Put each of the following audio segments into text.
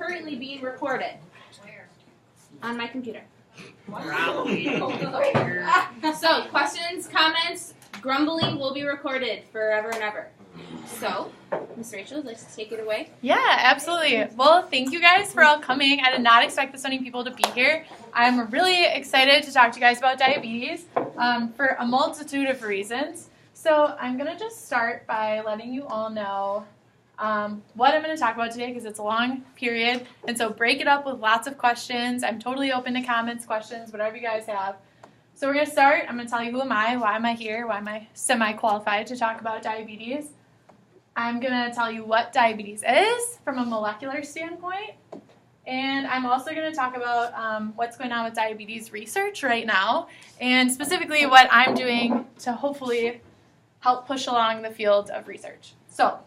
currently being recorded on my computer. So, questions, comments, grumbling will be recorded forever and ever. So, Miss Rachel, let's take it away. Yeah, absolutely. Well, thank you guys for all coming. I did not expect this many people to be here. I'm really excited to talk to you guys about diabetes for a multitude of reasons. So I'm going to just start by letting you all know what I'm going to talk about today because it's a long period. And so break it up with lots of questions. I'm totally open to comments, questions, whatever you guys have. So we're going to start. I'm going to tell you who am I, why am I here, why am I semi-qualified to talk about diabetes. I'm going to tell you what diabetes is from a molecular standpoint. And I'm also going to talk about what's going on with diabetes research right now, and specifically what I'm doing to hopefully help push along the field of research. So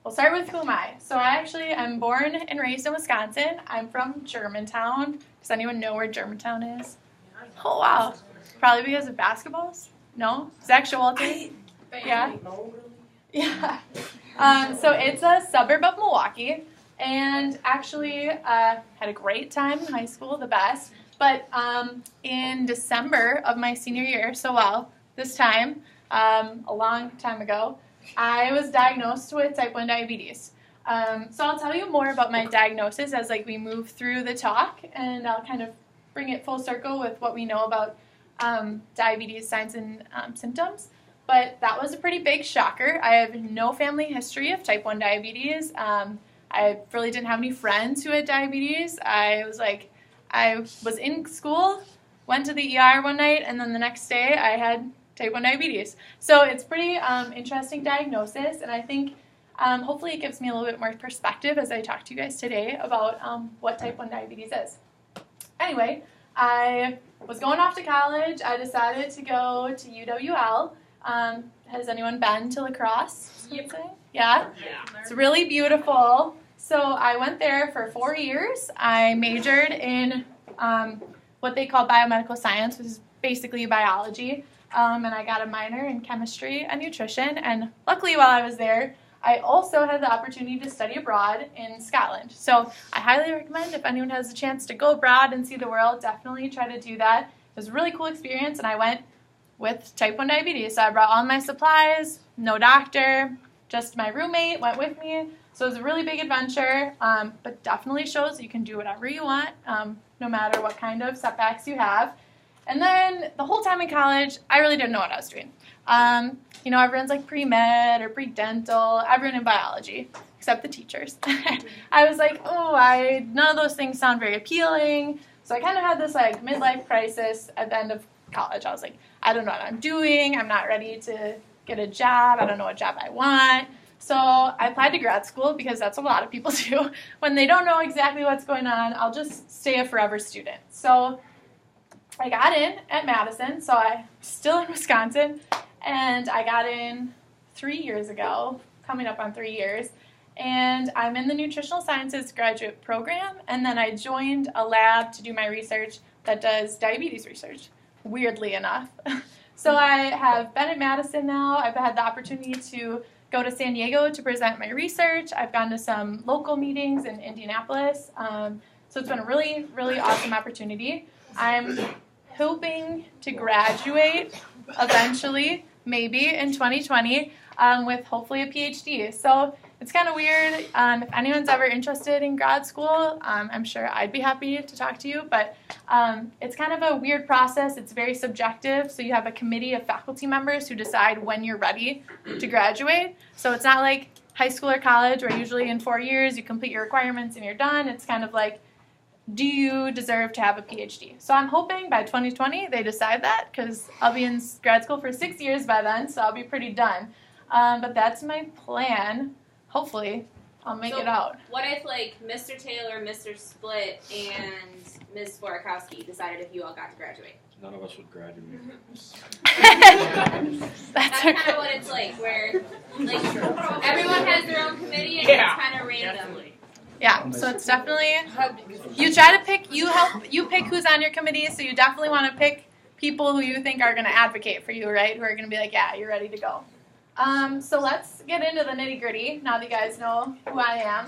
we'll start with who am I? So I actually am born and raised in Wisconsin. I'm from Germantown. Does anyone know where Germantown is? Oh, wow. Probably because of basketballs? No? Zach Showalter? Yeah? Yeah. So it's a suburb of Milwaukee, and actually had a great time in high school, the best. But in December of my senior year, this time, a long time ago, I was diagnosed with type 1 diabetes. So I'll tell you more about my diagnosis as we move through the talk, and I'll kind of bring it full circle with what we know about diabetes signs and symptoms. But that was a pretty big shocker. I have no family history of type 1 diabetes. I really didn't have any friends who had diabetes. I was in school, went to the ER one night, and then the next day I had type 1 diabetes. So it's pretty interesting diagnosis, and I think hopefully it gives me a little bit more perspective as I talk to you guys today about what type 1 diabetes is. Anyway, I was going off to college. I decided to go to UWL. Has anyone been to La Crosse? Yep. Yeah? It's really beautiful. So I went there for 4 years. I majored in what they call biomedical science, which is basically biology. And I got a minor in chemistry and nutrition. And luckily while I was there, I also had the opportunity to study abroad in Scotland. So I highly recommend if anyone has a chance to go abroad and see the world, definitely try to do that. It was a really cool experience, and I went with type 1 diabetes. So I brought all my supplies, no doctor, just my roommate went with me. So it was a really big adventure, but definitely shows you can do whatever you want, no matter what kind of setbacks you have. And then the whole time in college, I really didn't know what I was doing. Everyone's pre-med or pre-dental, everyone in biology, except the teachers. I was none of those things sound very appealing. So I kind of had this midlife crisis at the end of college. I was I don't know what I'm doing. I'm not ready to get a job. I don't know what job I want. So I applied to grad school because that's what a lot of people do. When they don't know exactly what's going on, I'll just stay a forever student. So I got in at Madison. So I'm still in Wisconsin. And I got in 3 years ago, coming up on 3 years. And I'm in the Nutritional Sciences graduate program. And then I joined a lab to do my research that does diabetes research, weirdly enough. So I have been at Madison now. I've had the opportunity to go to San Diego to present my research. I've gone to some local meetings in Indianapolis. So it's been a really, really awesome opportunity. I'm hoping to graduate eventually, maybe in 2020, with hopefully a PhD. So it's kind of weird. If anyone's ever interested in grad school, I'm sure I'd be happy to talk to you. But it's kind of a weird process. It's very subjective. So you have a committee of faculty members who decide when you're ready to graduate. So it's not like high school or college where usually in 4 years you complete your requirements and you're done. It's kind of do you deserve to have a PhD? So I'm hoping by 2020 they decide that, because I'll be in grad school for 6 years by then, so I'll be pretty done. But that's my plan. Hopefully, I'll make it out. What if Mr. Taylor, Mr. Split, and Ms. Borakowski decided if you all got to graduate? None of us would graduate. That's kind of what it's where everyone has their own committee and it's kind of random. Definitely. Yeah, so it's definitely, you try to pick, you pick who's on your committee, so you definitely want to pick people who you think are going to advocate for you, right? Who are going to be yeah, you're ready to go. So let's get into the nitty-gritty, now that you guys know who I am.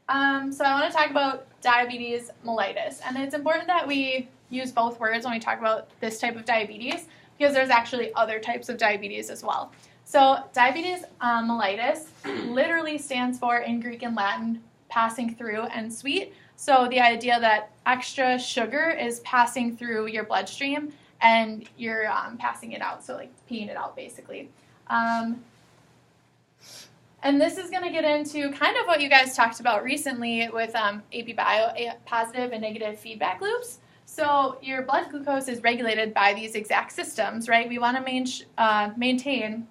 So I want to talk about diabetes mellitus. And it's important that we use both words when we talk about this type of diabetes because there's actually other types of diabetes as well. So diabetes mellitus literally stands for, in Greek and Latin, passing through and sweet. So the idea that extra sugar is passing through your bloodstream and you're passing it out, so like peeing it out basically. And this is going to get into kind of what you guys talked about recently with AP Bio, positive and negative feedback loops. So your blood glucose is regulated by these exact systems, right? We want to maintain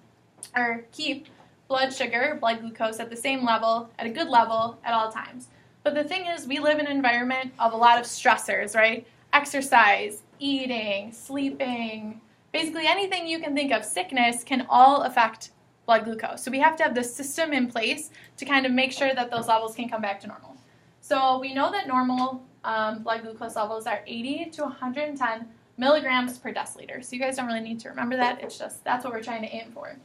or keep blood sugar, blood glucose at the same level, at a good level at all times. But the thing is, we live in an environment of a lot of stressors, right? Exercise, eating, sleeping, basically anything you can think of, sickness, can all affect blood glucose. So we have to have the system in place to kind of make sure that those levels can come back to normal. So we know that normal blood glucose levels are 80 to 110 milligrams per deciliter. So you guys don't really need to remember that. It's just that's what we're trying to aim for.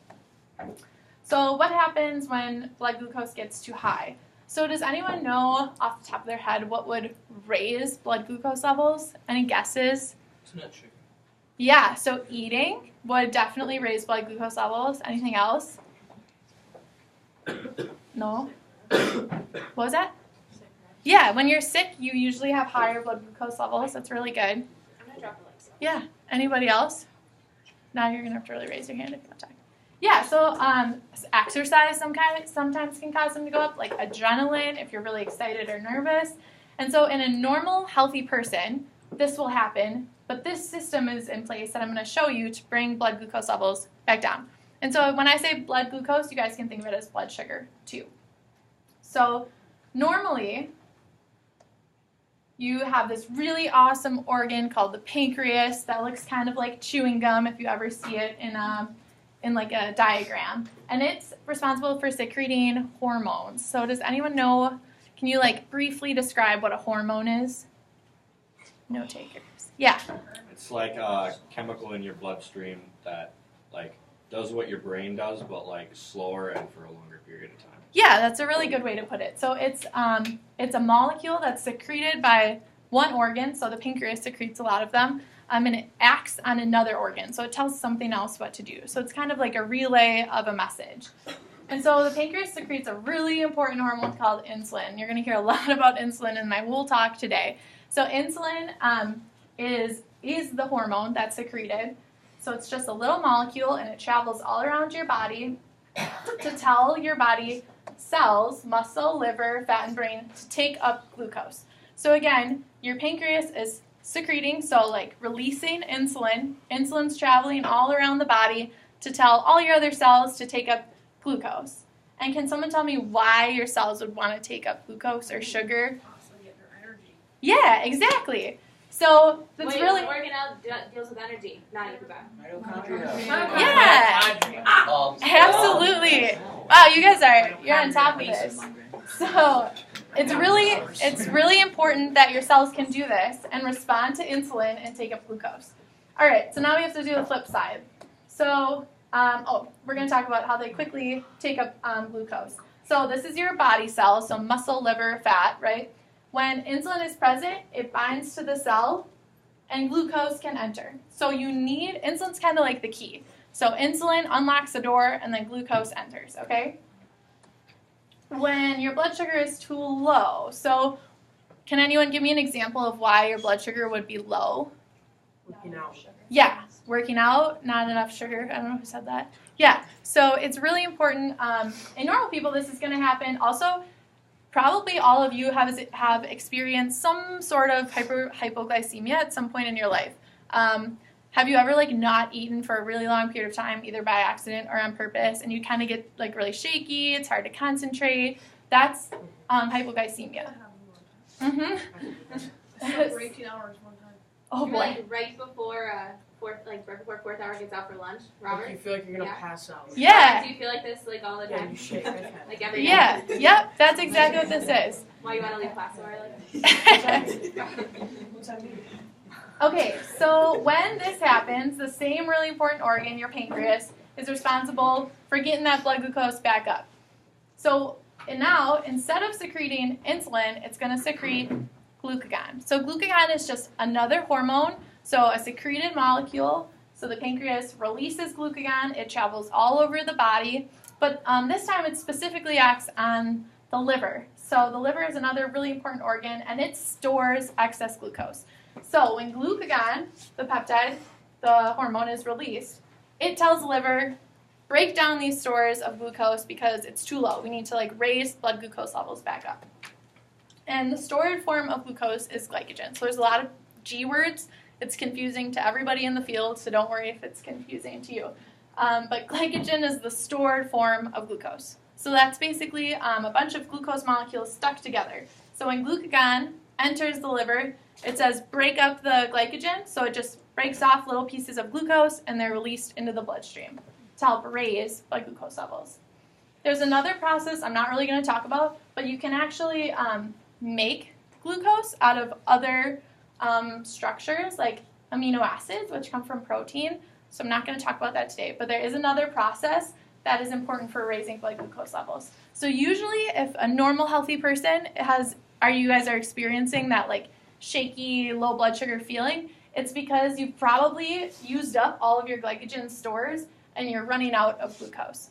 So what happens when blood glucose gets too high? So does anyone know off the top of their head what would raise blood glucose levels? Any guesses? It's not sugar. Yeah, so eating would definitely raise blood glucose levels. Anything else? No? What was that? Yeah, when you're sick, you usually have higher blood glucose levels. That's really good. I'm going to drop a like. Yeah. Anybody else? Now you're going to have to really raise your hand if you want to talk. Yeah, so exercise sometimes can cause them to go up, like adrenaline if you're really excited or nervous. And so in a normal, healthy person, this will happen, but this system is in place that I'm going to show you to bring blood glucose levels back down. And so when I say blood glucose, you guys can think of it as blood sugar too. So normally, you have this really awesome organ called the pancreas that looks kind of like chewing gum if you ever see it in like a diagram. And it's responsible for secreting hormones. So does anyone know, can you like briefly describe what a hormone is? No takers. Yeah. It's like a chemical in your bloodstream that like does what your brain does, but like slower and for a longer period of time. Yeah, that's a really good way to put it. So it's a molecule that's secreted by one organ, so the pancreas secretes a lot of them, and it acts on another organ, so it tells something else what to do. So it's kind of like a relay of a message. And so the pancreas secretes a really important hormone called insulin. You're going to hear a lot about insulin in my whole talk today. So insulin is the hormone that's secreted. So it's just a little molecule, and it travels all around your body to tell your body cells, muscle, liver, fat, and brain to take up glucose. So again, your pancreas is secreting, so like releasing insulin. Insulin's traveling all around the body to tell all your other cells to take up glucose. And can someone tell me why your cells would want to take up glucose or sugar? Possibly get their energy. Yeah, exactly. So that's really... What organelle deals with energy? Not mitochondria. Yeah, absolutely. Wow, you guys you're on top of this. So it's really important that your cells can do this and respond to insulin and take up glucose. All right, so now we have to do the flip side. So, we're going to talk about how they quickly take up glucose. So this is your body cells, so muscle, liver, fat, right? When insulin is present, it binds to the cell, and glucose can enter. So insulin's kind of like the key. So insulin unlocks the door, and then glucose enters, okay? When your blood sugar is too low, so can anyone give me an example of why your blood sugar would be low? Working out. Yeah, working out, not enough sugar. I don't know who said that. Yeah, so it's really important. In normal people, this is going to happen. Also, probably all of you have experienced some sort of hypoglycemia at some point in your life. Have you ever not eaten for a really long period of time, either by accident or on purpose, and you kind of get really shaky, it's hard to concentrate? That's hypoglycememia. Mm-hmm. For 18 hours one time. Oh boy. Right before fourth hour gets out for lunch, Robert? You feel like you're gonna pass out. Yeah. Do you feel like this all the Yeah, time? you shake. Like every day? Yeah. Yep. That's exactly what this is. Why you want to leave class so early? What's that mean? Okay, so when this happens, the same really important organ, your pancreas, is responsible for getting that blood glucose back up. So And now, instead of secreting insulin, it's going to secrete glucagon. So glucagon is just another hormone, so a secreted molecule. So the pancreas releases glucagon. It travels all over the body, but this time it specifically acts on the liver. So the liver is another really important organ, and it stores excess glucose. So when glucagon, the peptide, the hormone, is released, it tells the liver, break down these stores of glucose because it's too low. We need to raise blood glucose levels back up. And the stored form of glucose is glycogen. So there's a lot of G words. It's confusing to everybody in the field, so don't worry if it's confusing to you. But glycogen is the stored form of glucose. So that's basically a bunch of glucose molecules stuck together. So when glucagon enters the liver, it says break up the glycogen, so it just breaks off little pieces of glucose and they're released into the bloodstream to help raise blood glucose levels. There's another process I'm not really going to talk about, but you can actually make glucose out of other structures like amino acids, which come from protein. So I'm not going to talk about that today, but there is another process that is important for raising blood glucose levels. So usually if a normal healthy person you guys are experiencing that shaky, low blood sugar feeling, it's because you've probably used up all of your glycogen stores and you're running out of glucose.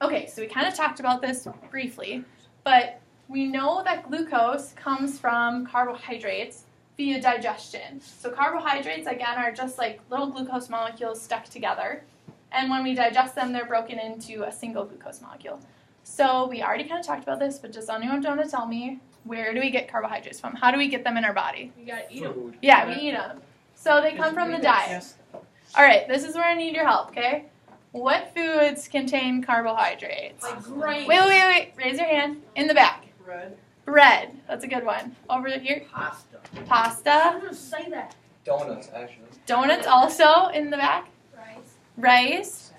Okay, so we kind of talked about this briefly, but we know that glucose comes from carbohydrates via digestion. So carbohydrates, again, are just little glucose molecules stuck together. And when we digest them, they're broken into a single glucose molecule. So we already kind of talked about this, but does anyone want to tell me, where do we get carbohydrates from? How do we get them in our body? You gotta eat them. Yeah, we eat them. So they come from the diet. All right, this is where I need your help, okay? What foods contain carbohydrates? Grain. Wait. Raise your hand. In the back. Bread. That's a good one. Over here. Pasta. Pasta. I'm gonna say that. Donuts, actually. Donuts also in the back. Rice. Rice.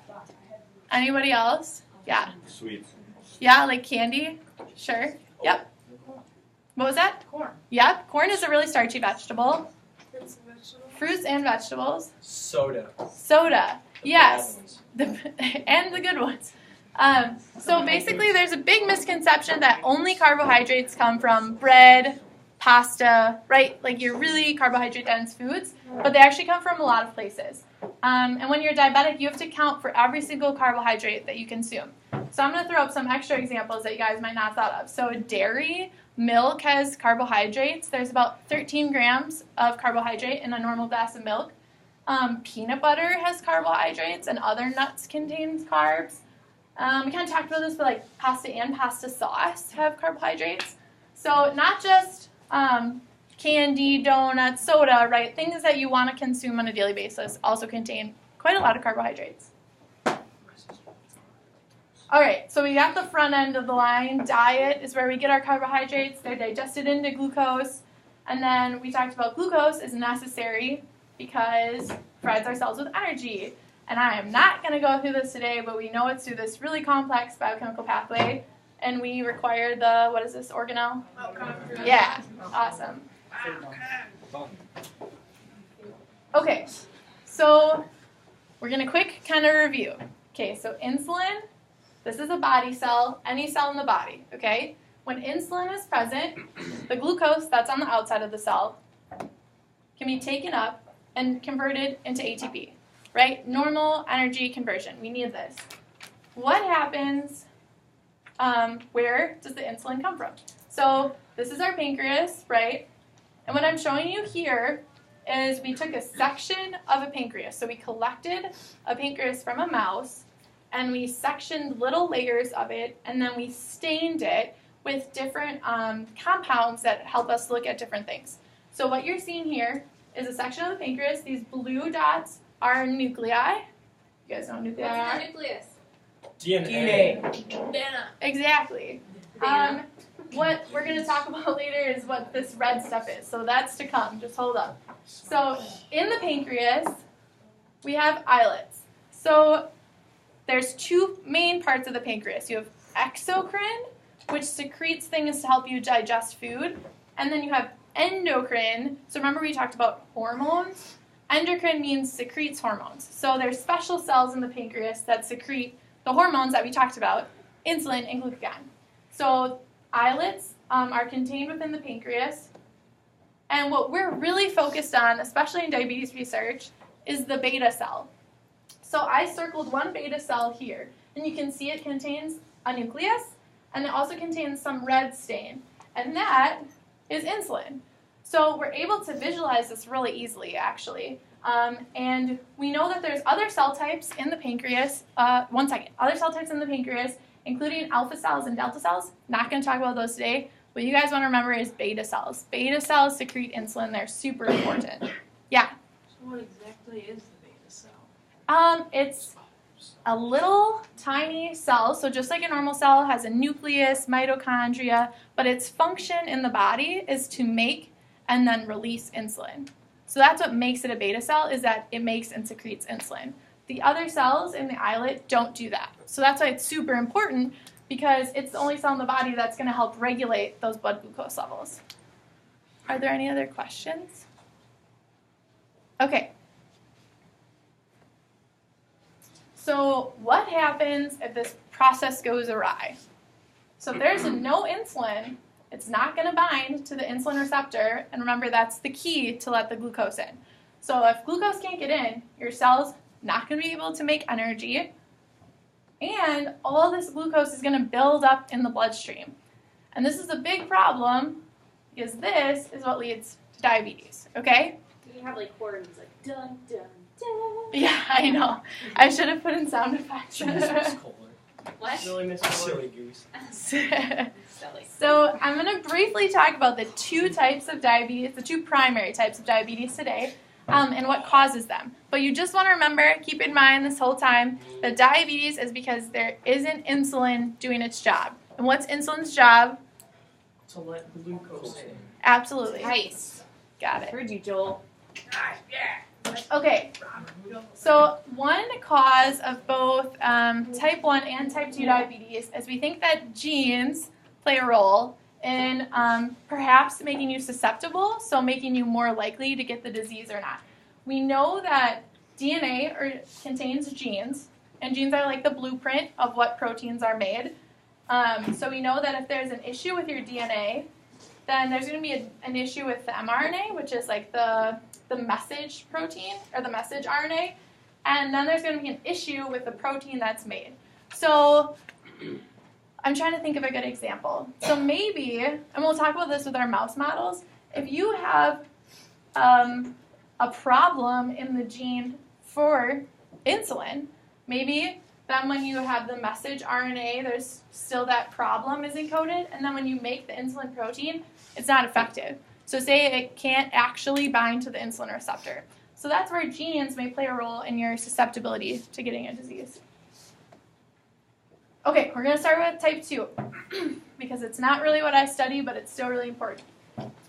Anybody else? Yeah. Sweets. Yeah, like candy? Sure. Yep. What was that? Corn. Yep. Corn is a really starchy vegetable. Fruits and vegetables. Fruits and vegetables. Soda. Soda. Yes. Bad ones. And the good ones. So basically there's a big misconception that only carbohydrates come from bread, pasta, right? Your really carbohydrate dense foods, but they actually come from a lot of places. And when you're diabetic, you have to count for every single carbohydrate that you consume. So I'm going to throw up some extra examples that you guys might not have thought of. So dairy, milk has carbohydrates. There's about 13 grams of carbohydrate in a normal glass of milk. Peanut butter has carbohydrates, and other nuts contain carbs. We kind of talked about this, but pasta and pasta sauce have carbohydrates. So not just candy, donuts, soda, right? Things that you want to consume on a daily basis also contain quite a lot of carbohydrates. All right, so we got the front end of the line. Diet is where we get our carbohydrates. They're digested into glucose. And then we talked about glucose is necessary because it provides our cells with energy. And I am not going to go through this today, but we know it's through this really complex biochemical pathway. And we require the, what is this, organelle? Yeah, awesome. Okay, so we're going to quick kind of review. Okay, so insulin, this is a body cell, any cell in the body, okay? When insulin is present, the glucose that's on the outside of the cell can be taken up and converted into ATP, right? Normal energy conversion, we need this. What happens, where does the insulin come from? So this is our pancreas, right? And what I'm showing you here is we took a section of a pancreas. So we collected a pancreas from a mouse, and we sectioned little layers of it, and then we stained it with different compounds that help us look at different things. So what you're seeing here is a section of the pancreas. These blue dots are nuclei. You guys know what nuclei What's are? the nucleus? DNA. Exactly. What we're going to talk about later is what this red stuff is. So that's to come. Just hold up. So in the pancreas, we have islets. So there's two main parts of the pancreas. You have exocrine, which secretes things to help you digest food. And then you have endocrine. So remember we talked about hormones? Endocrine means secretes hormones. So there's special cells in the pancreas that secrete the hormones that we talked about. insulin and glucagon. So islets are contained within the pancreas. And what we're really focused on, especially in diabetes research, is the beta cell. So I circled one beta cell here, and you can see it contains a nucleus, and it also contains some red stain, and that is insulin. So we're able to visualize this really easily, actually. And we know that there's other cell types in the pancreas. Other cell types in the pancreas, including alpha cells and delta cells. Not going to talk about those today. What you guys want to remember is beta cells. Beta cells secrete insulin. They're super important. Yeah? So what exactly is the beta cell? It's a little tiny cell. So just like a normal cell has a nucleus, mitochondria, but its function in the body is to make and then release insulin. So that's what makes it a beta cell, is that it makes and secretes insulin. The other cells in the islet don't do that. So that's why it's super important, because it's the only cell in the body that's going to help regulate those blood glucose levels. Are there any other questions? Okay. So what happens if this process goes awry? So if there's no insulin, it's not going to bind to the insulin receptor, and remember that's the key to let the glucose in. So if glucose can't get in, your cell's not going to be able to make energy, and all this glucose is going to build up in the bloodstream. And this is a big problem, because this is what leads to diabetes, okay? You have like horns, like dun dun dun. Yeah, I know. I should have put in sound effects. What? Silly goose. Silly. So I'm going to briefly talk about the two types of diabetes, the two primary types of diabetes today, and what causes them. But you just want to remember, keep in mind this whole time, that diabetes is because there isn't insulin doing its job. And what's insulin's job? To let glucose in. Absolutely. Nice. Got it. Heard you, Joel. Okay, so one cause of both type 1 and type 2 diabetes is we think that genes play a role in perhaps making you susceptible, so making you more likely to get the disease or not. We know that DNA contains genes, and genes are like the blueprint of what proteins are made. So we know that if there's an issue with your DNA, then there's going to be an issue with the mRNA, which is like the message protein, or the message RNA, and then there's going to be an issue with the protein that's made. So I'm trying to think of a good example. So maybe, and we'll talk about this with our mouse models, if you have a problem in the gene for insulin, maybe then when you have the message RNA, there's still that problem is encoded, and then when you make the insulin protein, it's not effective. So say it can't actually bind to the insulin receptor. So that's where genes may play a role in your susceptibility to getting a disease. Okay, we're going to start with type 2 because it's not really what I study, but it's still really important.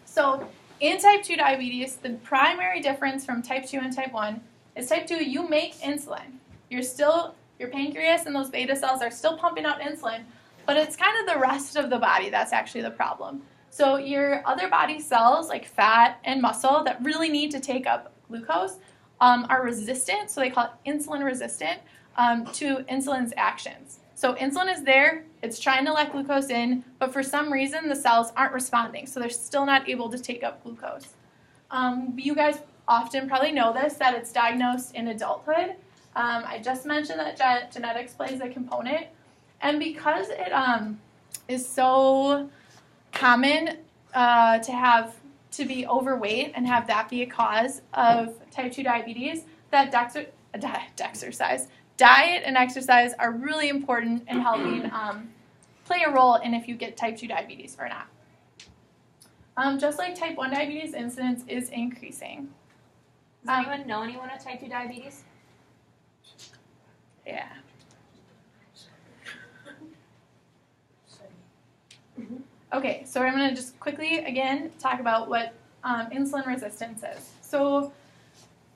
So in type 2 diabetes, the primary difference from type 2 and type 1 is type 2, you make insulin. Your pancreas and those beta cells are still pumping out insulin, but it's kind of the rest of the body that's actually the problem. So your other body cells, like fat and muscle, that really need to take up glucose are resistant, so they call it insulin resistant, to insulin's actions. So insulin is there, it's trying to let glucose in, but for some reason the cells aren't responding, so they're still not able to take up glucose. You guys often probably know this, that it's diagnosed in adulthood. I just mentioned that genetics plays a component, and because it is so common to be overweight and have that be a cause of type 2 diabetes, that diet and exercise are really important in helping play a role in if you get type 2 diabetes or not. Just like type 1 diabetes, incidence is increasing. Does anyone know anyone with type 2 diabetes? Yeah. Okay, so I'm going to just quickly, again, talk about what insulin resistance is. So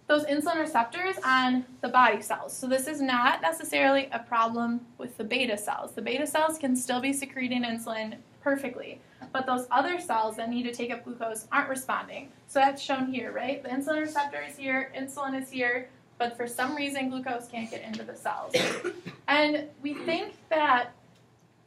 those insulin receptors on the body cells. So this is not necessarily a problem with the beta cells. The beta cells can still be secreting insulin perfectly, but those other cells that need to take up glucose aren't responding. So that's shown here, right? The insulin receptor is here, insulin is here, but for some reason glucose can't get into the cells. And we think that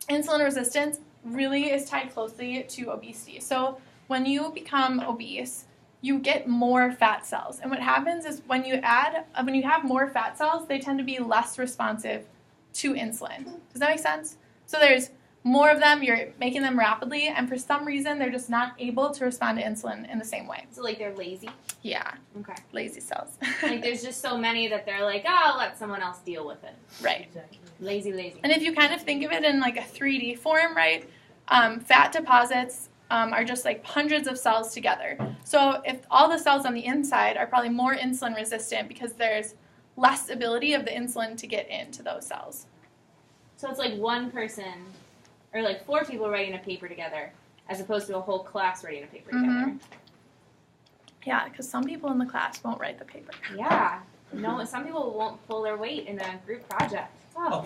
insulin resistance really is tied closely to obesity. So when you become obese, you get more fat cells. And what happens is when you have more fat cells, they tend to be less responsive to insulin. Does that make sense? So there's more of them, you're making them rapidly, and for some reason they're just not able to respond to insulin in the same way. So like they're lazy? Yeah. Okay. Lazy cells. Like there's just so many that they're like, oh, I'll let someone else deal with it. Right. Exactly. Lazy. And if you kind of think of it in like a 3D form, right, fat deposits are just like hundreds of cells together. So if all the cells on the inside are probably more insulin resistant because there's less ability of the insulin to get into those cells. So it's like one person, or like 4 people writing a paper together, as opposed to a whole class writing a paper together. Yeah, because some people in the class won't write the paper. Yeah. No, some people won't pull their weight in a group project. Oh.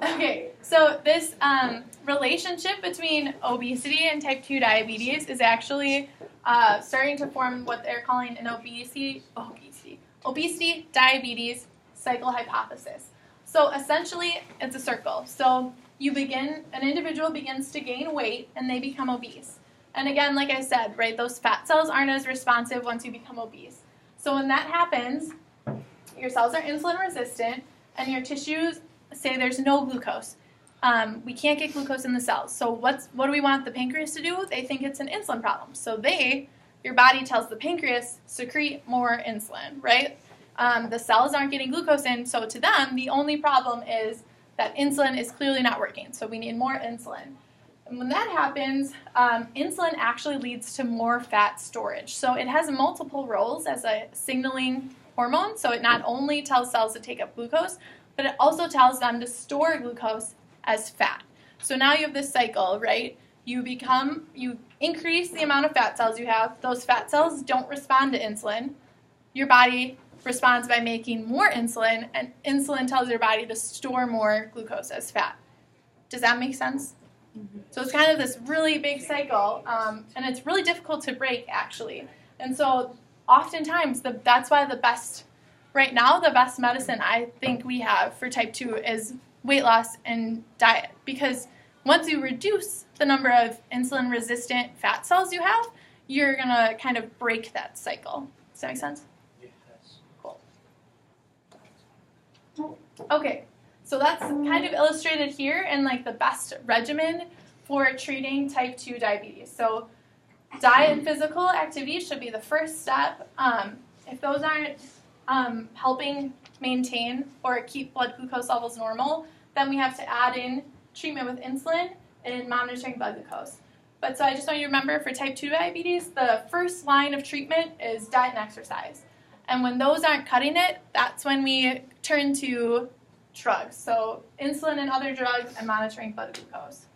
Okay, so this relationship between obesity and type 2 diabetes is actually starting to form what they're calling an obesity diabetes cycle hypothesis. So essentially, it's a circle. So an individual begins to gain weight and they become obese. And again, like I said, right, those fat cells aren't as responsive once you become obese. So when that happens, your cells are insulin resistant and your tissues say there's no glucose. We can't get glucose in the cells. So what do we want the pancreas to do? They think it's an insulin problem. So your body tells the pancreas, secrete more insulin, right? The cells aren't getting glucose in, so to them, the only problem is that insulin is clearly not working. So we need more insulin. And when that happens, insulin actually leads to more fat storage. So it has multiple roles as a signaling hormone. So it not only tells cells to take up glucose, but it also tells them to store glucose as fat. So now you have this cycle, right? You increase the amount of fat cells you have. Those fat cells don't respond to insulin. Your body responds by making more insulin, and insulin tells your body to store more glucose as fat. Does that make sense? Mm-hmm. So it's kind of this really big cycle, and it's really difficult to break, actually. And so oftentimes, that's why right now, the best medicine I think we have for type 2 is weight loss and diet. Because once you reduce the number of insulin-resistant fat cells you have, you're going to kind of break that cycle. Does that make sense? Okay, so that's kind of illustrated here in like the best regimen for treating type 2 diabetes. So diet and physical activity should be the first step. If those aren't helping maintain or keep blood glucose levels normal, then we have to add in treatment with insulin and monitoring blood glucose. But so I just want you to remember for type 2 diabetes, the first line of treatment is diet and exercise. And when those aren't cutting it, that's when we turn to drugs. So insulin and other drugs and monitoring blood glucose.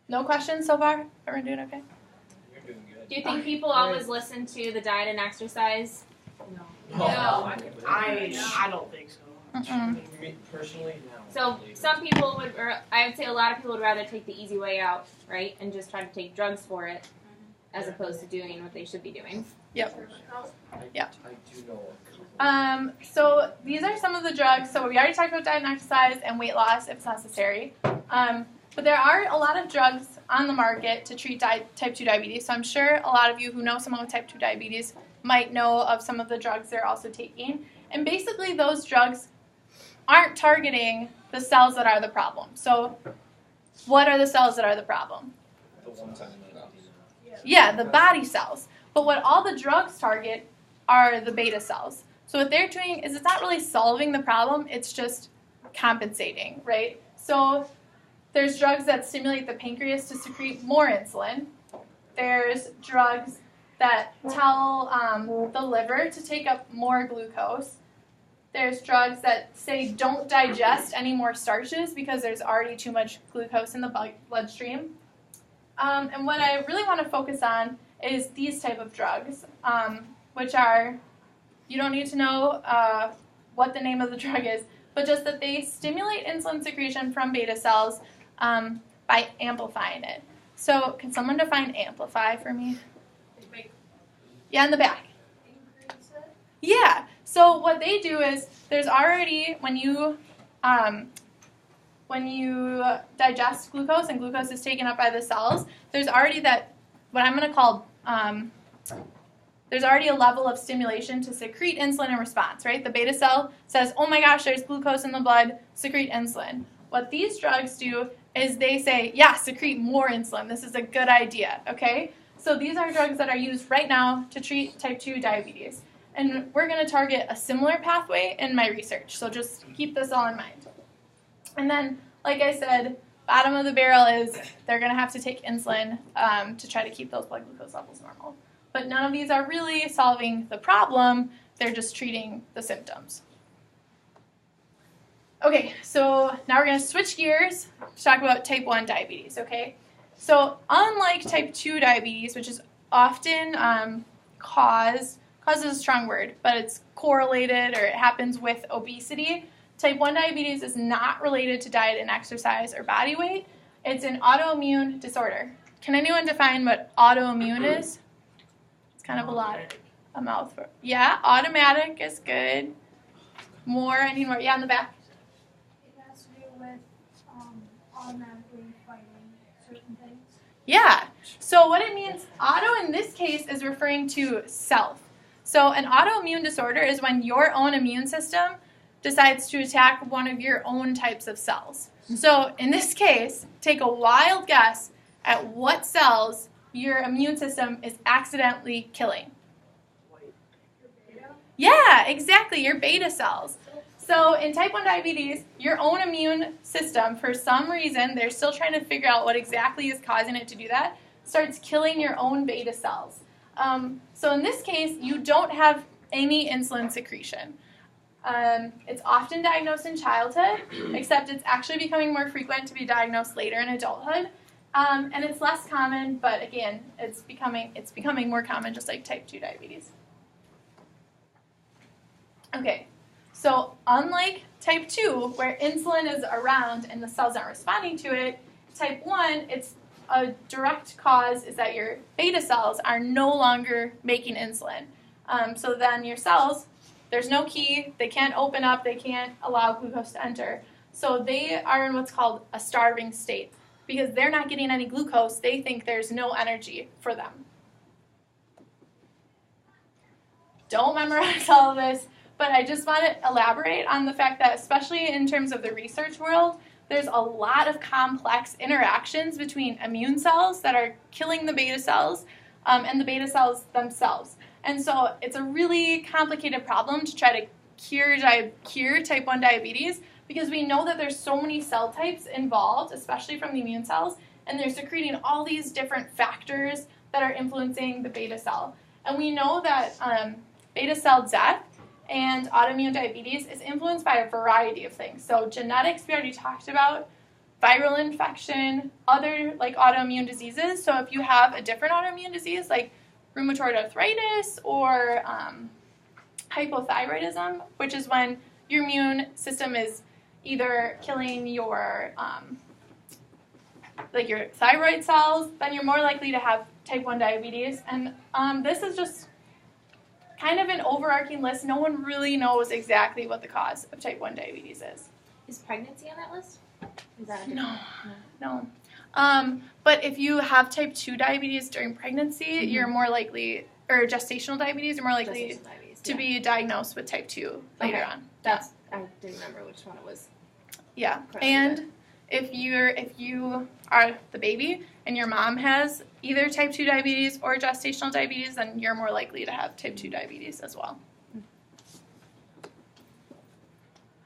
No questions so far? Everyone doing okay? You're doing good. Do you think people always listen to the diet and exercise? No. I don't think so. Me personally, no. So some people would, or I would say a lot of people would rather take the easy way out, right, and just try to take drugs for it, as opposed to doing what they should be doing. Yep. I do know. So these are some of the drugs. So we already talked about diet and exercise and weight loss if it's necessary. But there are a lot of drugs on the market to treat type 2 diabetes. So I'm sure a lot of you who know someone with type 2 diabetes might know of some of the drugs they're also taking. And basically those drugs aren't targeting the cells that are the problem. So what are the cells that are the problem? The ones on the Yeah, the body cells. But what all the drugs target are the beta cells. So what they're doing is it's not really solving the problem, it's just compensating, right? So there's drugs that stimulate the pancreas to secrete more insulin. There's drugs that tell the liver to take up more glucose. There's drugs that say don't digest any more starches because there's already too much glucose in the bloodstream. And what I really want to focus on is these type of drugs, which are, you don't need to know what the name of the drug is, but just that they stimulate insulin secretion from beta cells by amplifying it. So can someone define amplify for me? Yeah, in the back. Yeah. So what they do is there's already, when you digest glucose and glucose is taken up by the cells, there's already that, what I'm going to call, there's already a level of stimulation to secrete insulin in response, right? The beta cell says, oh my gosh, there's glucose in the blood, secrete insulin. What these drugs do is they say, yeah, secrete more insulin. This is a good idea, okay? So these are drugs that are used right now to treat type 2 diabetes. And we're going to target a similar pathway in my research. So just keep this all in mind. And then, like I said, bottom of the barrel is they're going to have to take insulin to try to keep those blood glucose levels normal. But none of these are really solving the problem. They're just treating the symptoms. Okay, so now we're going to switch gears to talk about type 1 diabetes, okay? So unlike type 2 diabetes, which is often cause is a strong word, but it's correlated or it happens with obesity, type 1 diabetes is not related to diet and exercise or body weight. It's an autoimmune disorder. Can anyone define what autoimmune is? It's kind of a mouthful. Yeah, automatic is good. More, any more? Yeah, in the back. It has to do with automatically fighting certain things. Yeah. So what it means, auto in this case is referring to self. So an autoimmune disorder is when your own immune system decides to attack one of your own types of cells. So in this case, take a wild guess at what cells your immune system is accidentally killing. Yeah, exactly, your beta cells. So in type 1 diabetes, your own immune system, for some reason, they're still trying to figure out what exactly is causing it to do that, starts killing your own beta cells. So in this case, you don't have any insulin secretion. It's often diagnosed in childhood, except it's actually becoming more frequent to be diagnosed later in adulthood. And it's less common, but again, it's becoming more common, just like type 2 diabetes. Okay, so unlike type 2, where insulin is around and the cells aren't responding to it, type 1, it's a direct cause is that your beta cells are no longer making insulin. So then your cells, there's no key, they can't open up, they can't allow glucose to enter. So they are in what's called a starving state. Because they're not getting any glucose, they think there's no energy for them. Don't memorize all of this, but I just want to elaborate on the fact that, especially in terms of the research world, there's a lot of complex interactions between immune cells that are killing the beta cells and the beta cells themselves. And so it's a really complicated problem to try to cure type 1 diabetes because we know that there's so many cell types involved, especially from the immune cells, and they're secreting all these different factors that are influencing the beta cell. And we know that beta cell death and autoimmune diabetes is influenced by a variety of things. So genetics, we already talked about, viral infection, other like autoimmune diseases. So if you have a different autoimmune disease like rheumatoid arthritis or hypothyroidism, which is when your immune system is either killing your your thyroid cells, then you're more likely to have type 1 diabetes. And this is just kind of an overarching list. No one really knows exactly what the cause of type 1 diabetes is. Is pregnancy on that list? Is that No. But if you have type 2 diabetes during pregnancy, you're more likely, or gestational diabetes, you're more likely to be diagnosed with type 2 later on. I didn't remember which one it was. Yeah, and if you are the baby and your mom has either type 2 diabetes or gestational diabetes, then you're more likely to have type 2 diabetes as well.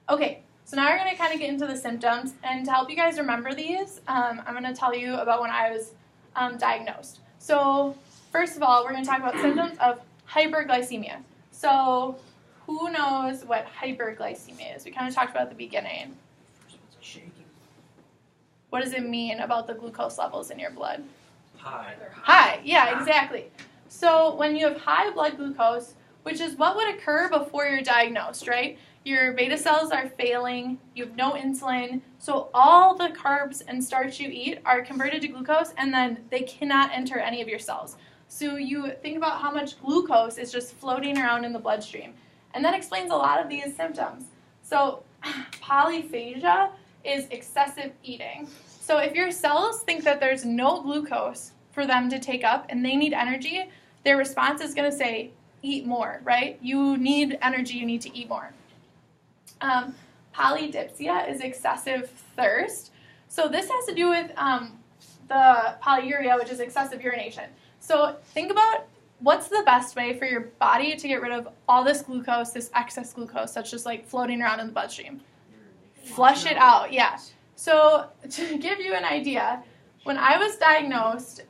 Okay, so now we're going to kind of get into the symptoms, and to help you guys remember these, I'm going to tell you about when I was diagnosed. So first of all, we're going to talk about symptoms of hyperglycemia. So who knows what hyperglycemia is? We kind of talked about at the beginning. What does it mean about the glucose levels in your blood? High, yeah, exactly. So when you have high blood glucose, which is what would occur before you're diagnosed, right? Your beta cells are failing, you have no insulin, so all the carbs and starch you eat are converted to glucose, and then they cannot enter any of your cells. So you think about how much glucose is just floating around in the bloodstream. And that explains a lot of these symptoms. So polyphagia is excessive eating. So if your cells think that there's no glucose for them to take up and they need energy, their response is going to say, eat more, right? You need energy, you need to eat more. Polydipsia is excessive thirst. So this has to do with the polyuria, which is excessive urination. So think about what's the best way for your body to get rid of all this glucose, this excess glucose that's just like floating around in the bloodstream. Flush it out, yeah. So to give you an idea, when I was diagnosed,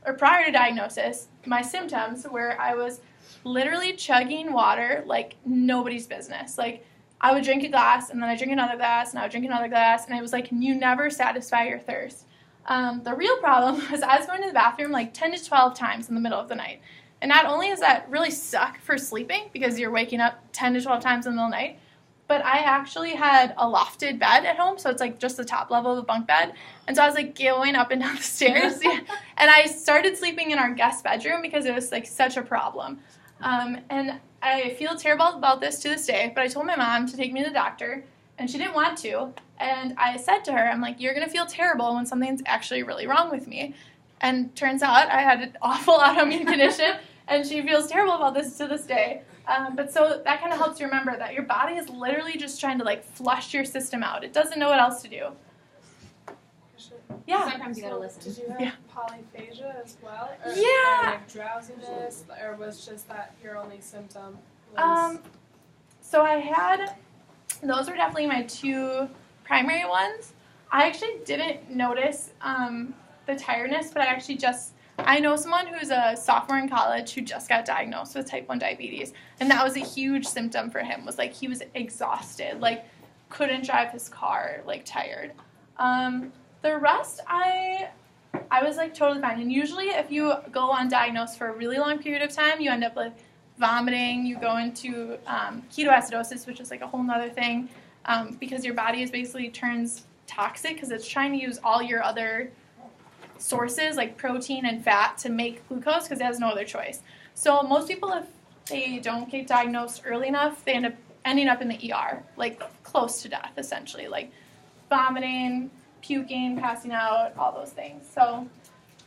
or prior to diagnosis, my symptoms were I was literally chugging water like nobody's business. Like I would drink a glass, and then I'd drink another glass, and I would drink another glass, and it was like you never satisfy your thirst. The real problem was I was going to the bathroom like 10 to 12 times in the middle of the night. And not only does that really suck for sleeping because you're waking up 10 to 12 times in the middle of the night, but I actually had a lofted bed at home, so it's like just the top level of the bunk bed. And so I was like going up and down the stairs. And I started sleeping in our guest bedroom because it was like such a problem. And I feel terrible about this to this day, but I told my mom to take me to the doctor, and she didn't want to. And I said to her, I'm like, you're going to feel terrible when something's actually really wrong with me. And turns out I had an awful autoimmune condition, and she feels terrible about this to this day. But so that kind of helps you remember that your body is literally just trying to like flush your system out. It doesn't know what else to do. Yeah. Sometimes you gotta listen. Did you have polyphagia as well? Or, Yeah. Or like drowsiness, or was just that your only symptom? Was... So I had, those were definitely my two primary ones. I actually didn't notice the tiredness, but I know someone who's a sophomore in college who just got diagnosed with type 1 diabetes, and that was a huge symptom for him, was like he was exhausted, like couldn't drive his car, like tired. The rest, I was like totally fine, and usually if you go undiagnosed for a really long period of time, you end up like vomiting, you go into ketoacidosis, which is like a whole nother thing, because your body is basically turns toxic because it's trying to use all your other sources like protein and fat to make glucose because it has no other choice. So most people, if they don't get diagnosed early enough, they end up ending up in the ER, like close to death essentially, like vomiting, puking, passing out, all those things. So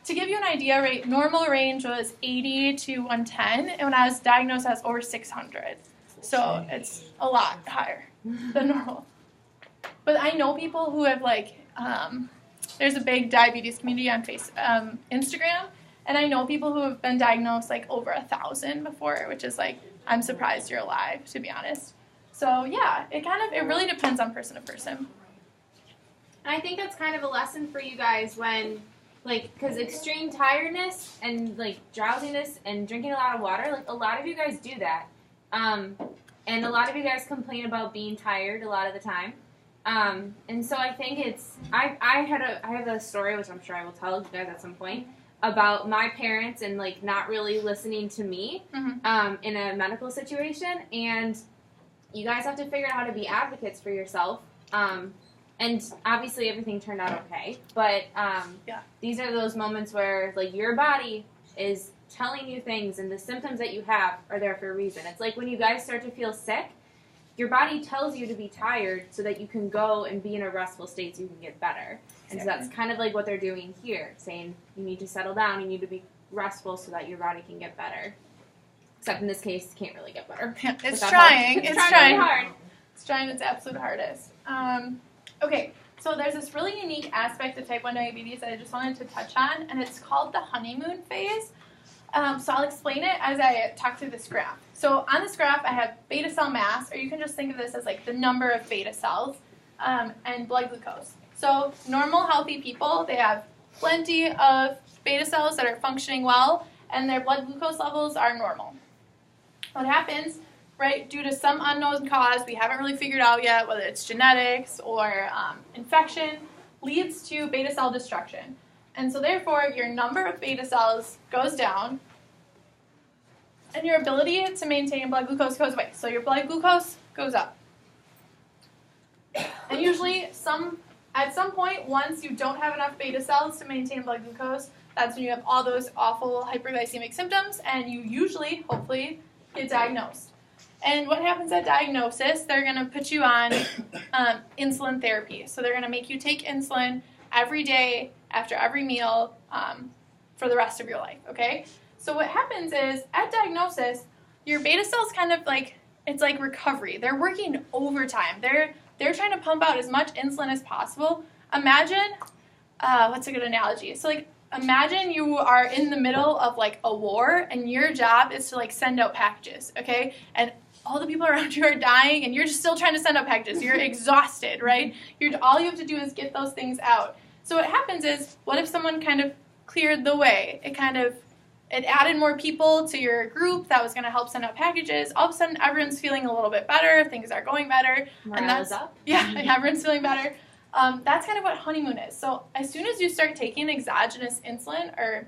to give you an idea, right, normal range was 80 to 110, and when I was diagnosed I was over 600. So it's a lot higher than normal. But I know people who have like there's a big diabetes community on Instagram, and I know people who have been diagnosed like over 1,000 before, which is like, I'm surprised you're alive, to be honest. So yeah, it really depends on person to person. And I think that's kind of a lesson for you guys when, like, because extreme tiredness and like drowsiness and drinking a lot of water, like a lot of you guys do that, and a lot of you guys complain about being tired a lot of the time. And so I think I have a story, which I'm sure I will tell you guys at some point, about my parents and like not really listening to me, in a medical situation. And you guys have to figure out how to be advocates for yourself. And obviously everything turned out okay. But, these are those moments where like your body is telling you things, and the symptoms that you have are there for a reason. It's like when you guys start to feel sick, your body tells you to be tired so that you can go and be in a restful state so you can get better. And so that's kind of like what they're doing here, saying you need to settle down, you need to be restful so that your body can get better. Except in this case, it can't really get better. It's trying. It's trying really hard. It's trying its absolute hardest. Okay, so there's this really unique aspect of type 1 diabetes that I just wanted to touch on, and it's called the honeymoon phase. So I'll explain it as I talk through this graph. So on this graph, I have beta cell mass, or you can just think of this as like the number of beta cells, and blood glucose. So normal, healthy people, they have plenty of beta cells that are functioning well, and their blood glucose levels are normal. What happens, right, due to some unknown cause we haven't really figured out yet, whether it's genetics or infection, leads to beta cell destruction. And so therefore, your number of beta cells goes down, and your ability to maintain blood glucose goes away. So your blood glucose goes up. And usually, at some point, once you don't have enough beta cells to maintain blood glucose, that's when you have all those awful hyperglycemic symptoms, and you usually, hopefully, get diagnosed. And what happens at diagnosis, they're going to put you on insulin therapy. So they're going to make you take insulin every day after every meal for the rest of your life, okay? So what happens is at diagnosis, your beta cells kind of like, it's like recovery. They're working overtime. They're trying to pump out as much insulin as possible. Imagine, what's a good analogy? So like, imagine you are in the middle of like a war and your job is to like send out packages, okay? And all the people around you are dying and you're just still trying to send out packages. You're exhausted, right? All you have to do is get those things out. So what happens is, what if someone kind of cleared the way? It added more people to your group that was going to help send out packages. All of a sudden, everyone's feeling a little bit better. Things are going better. Morale is up. Yeah, everyone's feeling better. That's kind of what honeymoon is. So as soon as you start taking exogenous insulin or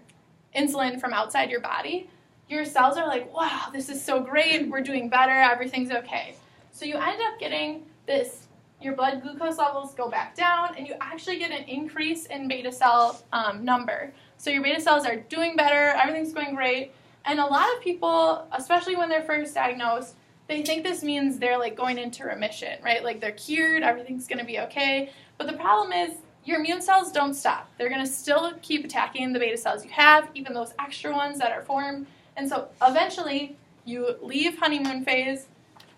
insulin from outside your body, your cells are like, wow, this is so great. We're doing better. Everything's okay. So you end up getting this, your blood glucose levels go back down, and you actually get an increase in beta cell number. So your beta cells are doing better. Everything's going great. And a lot of people, especially when they're first diagnosed, they think this means they're like going into remission, right? Like they're cured, everything's going to be okay. But the problem is your immune cells don't stop. They're going to still keep attacking the beta cells you have, even those extra ones that are formed. And so eventually you leave honeymoon phase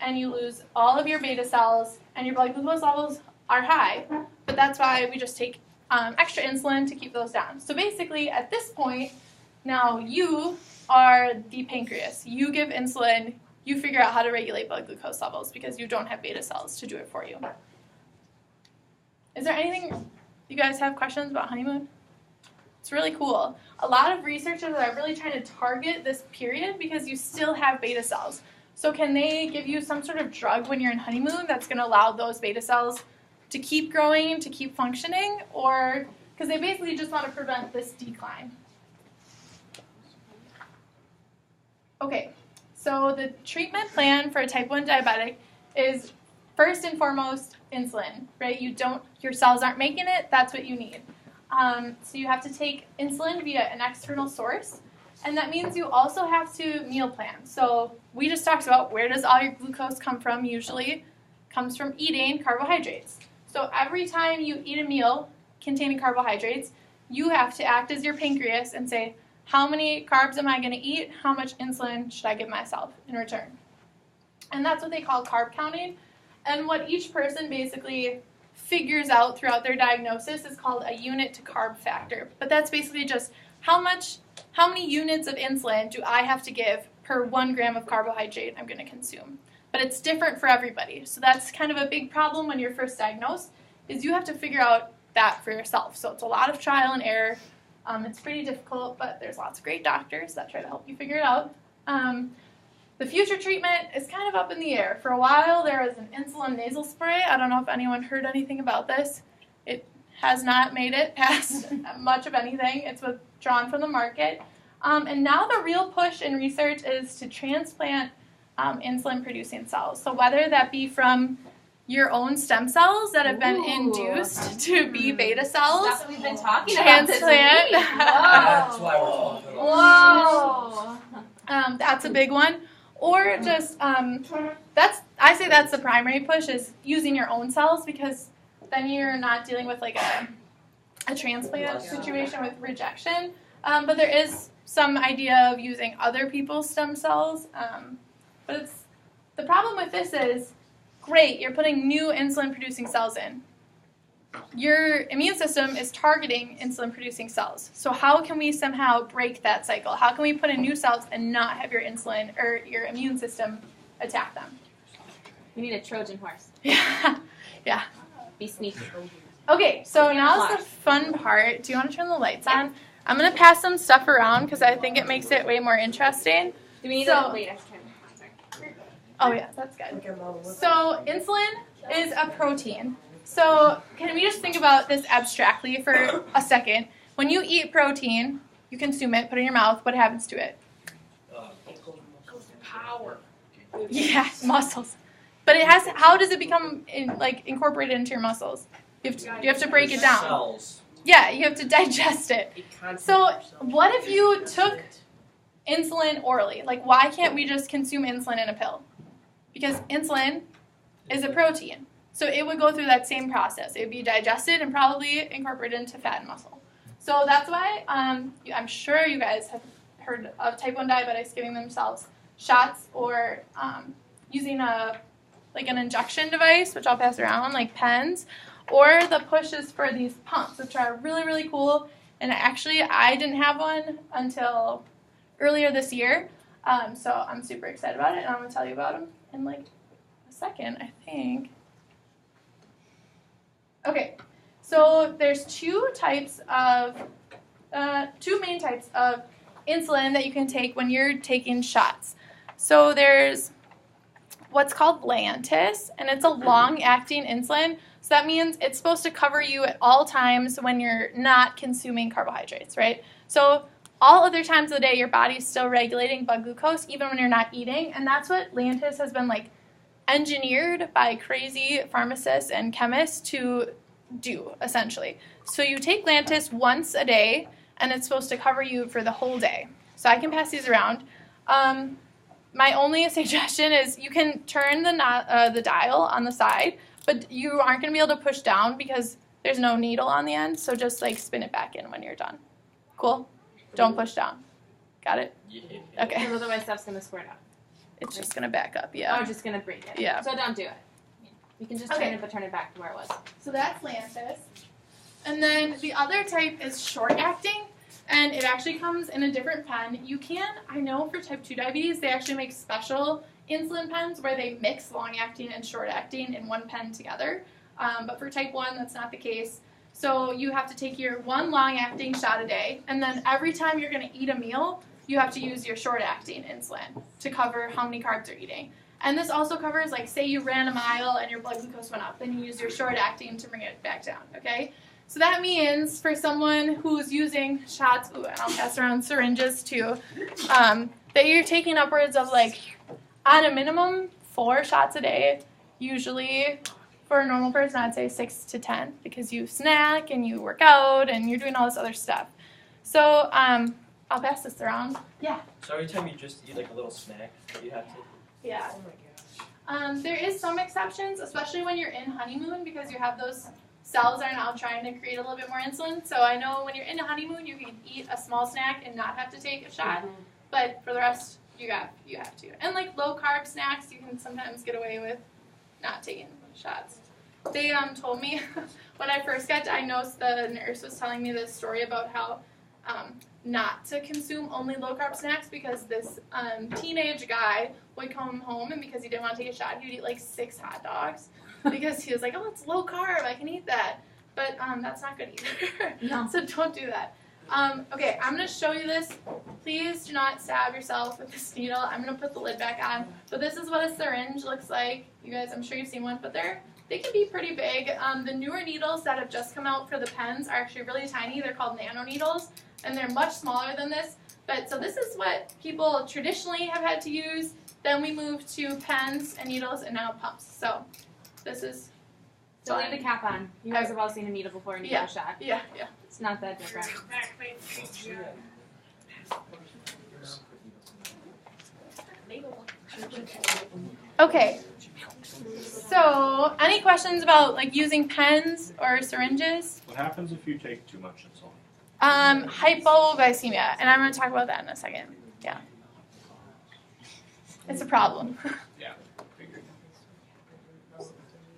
and you lose all of your beta cells and your blood glucose levels are high. But that's why we just take extra insulin to keep those down. So basically at this point, now you are the pancreas. You give insulin, you figure out how to regulate blood glucose levels because you don't have beta cells to do it for you. Is there anything you guys have questions about honeymoon? It's really cool. A lot of researchers are really trying to target this period because you still have beta cells. So can they give you some sort of drug when you're in honeymoon that's going to allow those beta cells to keep growing, to keep functioning? Or, because they basically just want to prevent this decline. Okay, so the treatment plan for a type 1 diabetic is first and foremost insulin, right? Your cells aren't making it, that's what you need. So you have to take insulin via an external source, and that means you also have to meal plan. So we just talked about where does all your glucose come from usually? It comes from eating carbohydrates. So every time you eat a meal containing carbohydrates, you have to act as your pancreas and say, how many carbs am I going to eat? How much insulin should I give myself in return? And that's what they call carb counting. And what each person basically figures out throughout their diagnosis is called a unit to carb factor. But that's basically just how many units of insulin do I have to give per 1 gram of carbohydrate I'm going to consume. But it's different for everybody. So that's kind of a big problem when you're first diagnosed, is you have to figure out that for yourself. So it's a lot of trial and error. It's pretty difficult, but there's lots of great doctors that try to help you figure it out. The future treatment is kind of up in the air. For a while, there was an insulin nasal spray. I don't know if anyone heard anything about this. It has not made it past much of anything. It's withdrawn from the market. And now the real push in research is to transplant insulin-producing cells. So whether that be from your own stem cells that have been induced to be beta cells. That's what we've been talking about this week. That's why we're talking about Whoa. That's a big one. Or just, I say that's the primary push, is using your own cells, because then you're not dealing with like a transplant situation with rejection. But there is some idea of using other people's stem cells. But the problem with this is, great, you're putting new insulin-producing cells in. Your immune system is targeting insulin-producing cells. So how can we somehow break that cycle? How can we put in new cells and not have your insulin or your immune system attack them? We need a Trojan horse. Yeah. Be sneaky. Okay, so now's the fun part. Do you want to turn the lights on? I'm going to pass some stuff around because I think it makes it way more interesting. Do we need to wait? Oh yeah, that's good. So insulin is a protein. So can we just think about this abstractly for a second? When you eat protein, you consume it, put it in your mouth, what happens to it? Power. Yeah, muscles. But it has. How does it become incorporated into your muscles? You have to break it down. cells. Yeah, you have to digest it. So what if you took insulin orally? Like, why can't we just consume insulin in a pill? because insulin is a protein. So it would go through that same process. It would be digested and probably incorporated into fat and muscle. So that's why I'm sure you guys have heard of type 1 diabetics giving themselves shots or using an injection device, which I'll pass around, like pens, or the pushes for these pumps, which are really, really cool. And actually, I didn't have one until earlier this year. So I'm super excited about it, and I'm going to tell you about them in like a second, I think. Okay, so there's two main types of insulin that you can take when you're taking shots. So there's what's called Lantus, and it's a long-acting insulin. So that means it's supposed to cover you at all times when you're not consuming carbohydrates, right? So all other times of the day, your body's still regulating blood glucose, even when you're not eating, and that's what Lantus has been like engineered by crazy pharmacists and chemists to do, essentially. So you take Lantus once a day, and it's supposed to cover you for the whole day. So I can pass these around. My only suggestion is you can turn the dial on the side, but you aren't going to be able to push down because there's no needle on the end, so just like spin it back in when you're done. Cool? Don't push down. Got it? Yeah. Okay. Because otherwise stuff's going to squirt out. It's just going to back up, yeah. Or just going to break it. Yeah. So don't do it. You can just turn it, but turn it back to where it was. So that's Lantus. And then the other type is short-acting, and it actually comes in a different pen. You can, I know for type 2 diabetes, they actually make special insulin pens where they mix long-acting and short-acting in one pen together. But for type 1, that's not the case. So you have to take your one long-acting shot a day, and then every time you're going to eat a meal, you have to use your short-acting insulin to cover how many carbs you're eating. And this also covers, like, say you ran a mile and your blood glucose went up, then you use your short-acting to bring it back down, okay? So that means for someone who's using shots, and I'll pass around syringes too, that you're taking upwards of, like, on a minimum, 4 shots a day, usually. For a normal person, I'd say 6 to 10 because you snack and you work out and you're doing all this other stuff. So I'll pass this around. Yeah. So every time you just eat like a little snack, you have to. Yeah. Oh my gosh. There is some exceptions, especially when you're in honeymoon because you have those cells are now trying to create a little bit more insulin. So I know when you're in a honeymoon, you can eat a small snack and not have to take a shot. But for the rest, you have to. And like low carb snacks, you can sometimes get away with not taking shots. They told me when I first got diagnosed, the nurse was telling me this story about how not to consume only low carb snacks because this teenage guy would come home and because he didn't want to take a shot, he would eat like 6 hot dogs because he was like, oh, it's low carb, I can eat that. But that's not good either. No. So don't do that. Okay, I'm going to show you this. Please do not stab yourself with this needle. I'm going to put the lid back on. But this is what a syringe looks like. You guys, I'm sure you've seen one, but they can be pretty big. The newer needles that have just come out for the pens are actually really tiny. They're called nano needles, and they're much smaller than this. So this is what people traditionally have had to use. Then we moved to pens and needles, and now pumps. So this is So leave the cap on. You guys have all seen a needle before and you got a shot. Yeah. It's not that different. Okay. So, any questions about like using pens or syringes? What happens if you take too much insulin? Hypoglycemia, and I'm going to talk about that in a second. Yeah. It's a problem. Yeah, figured.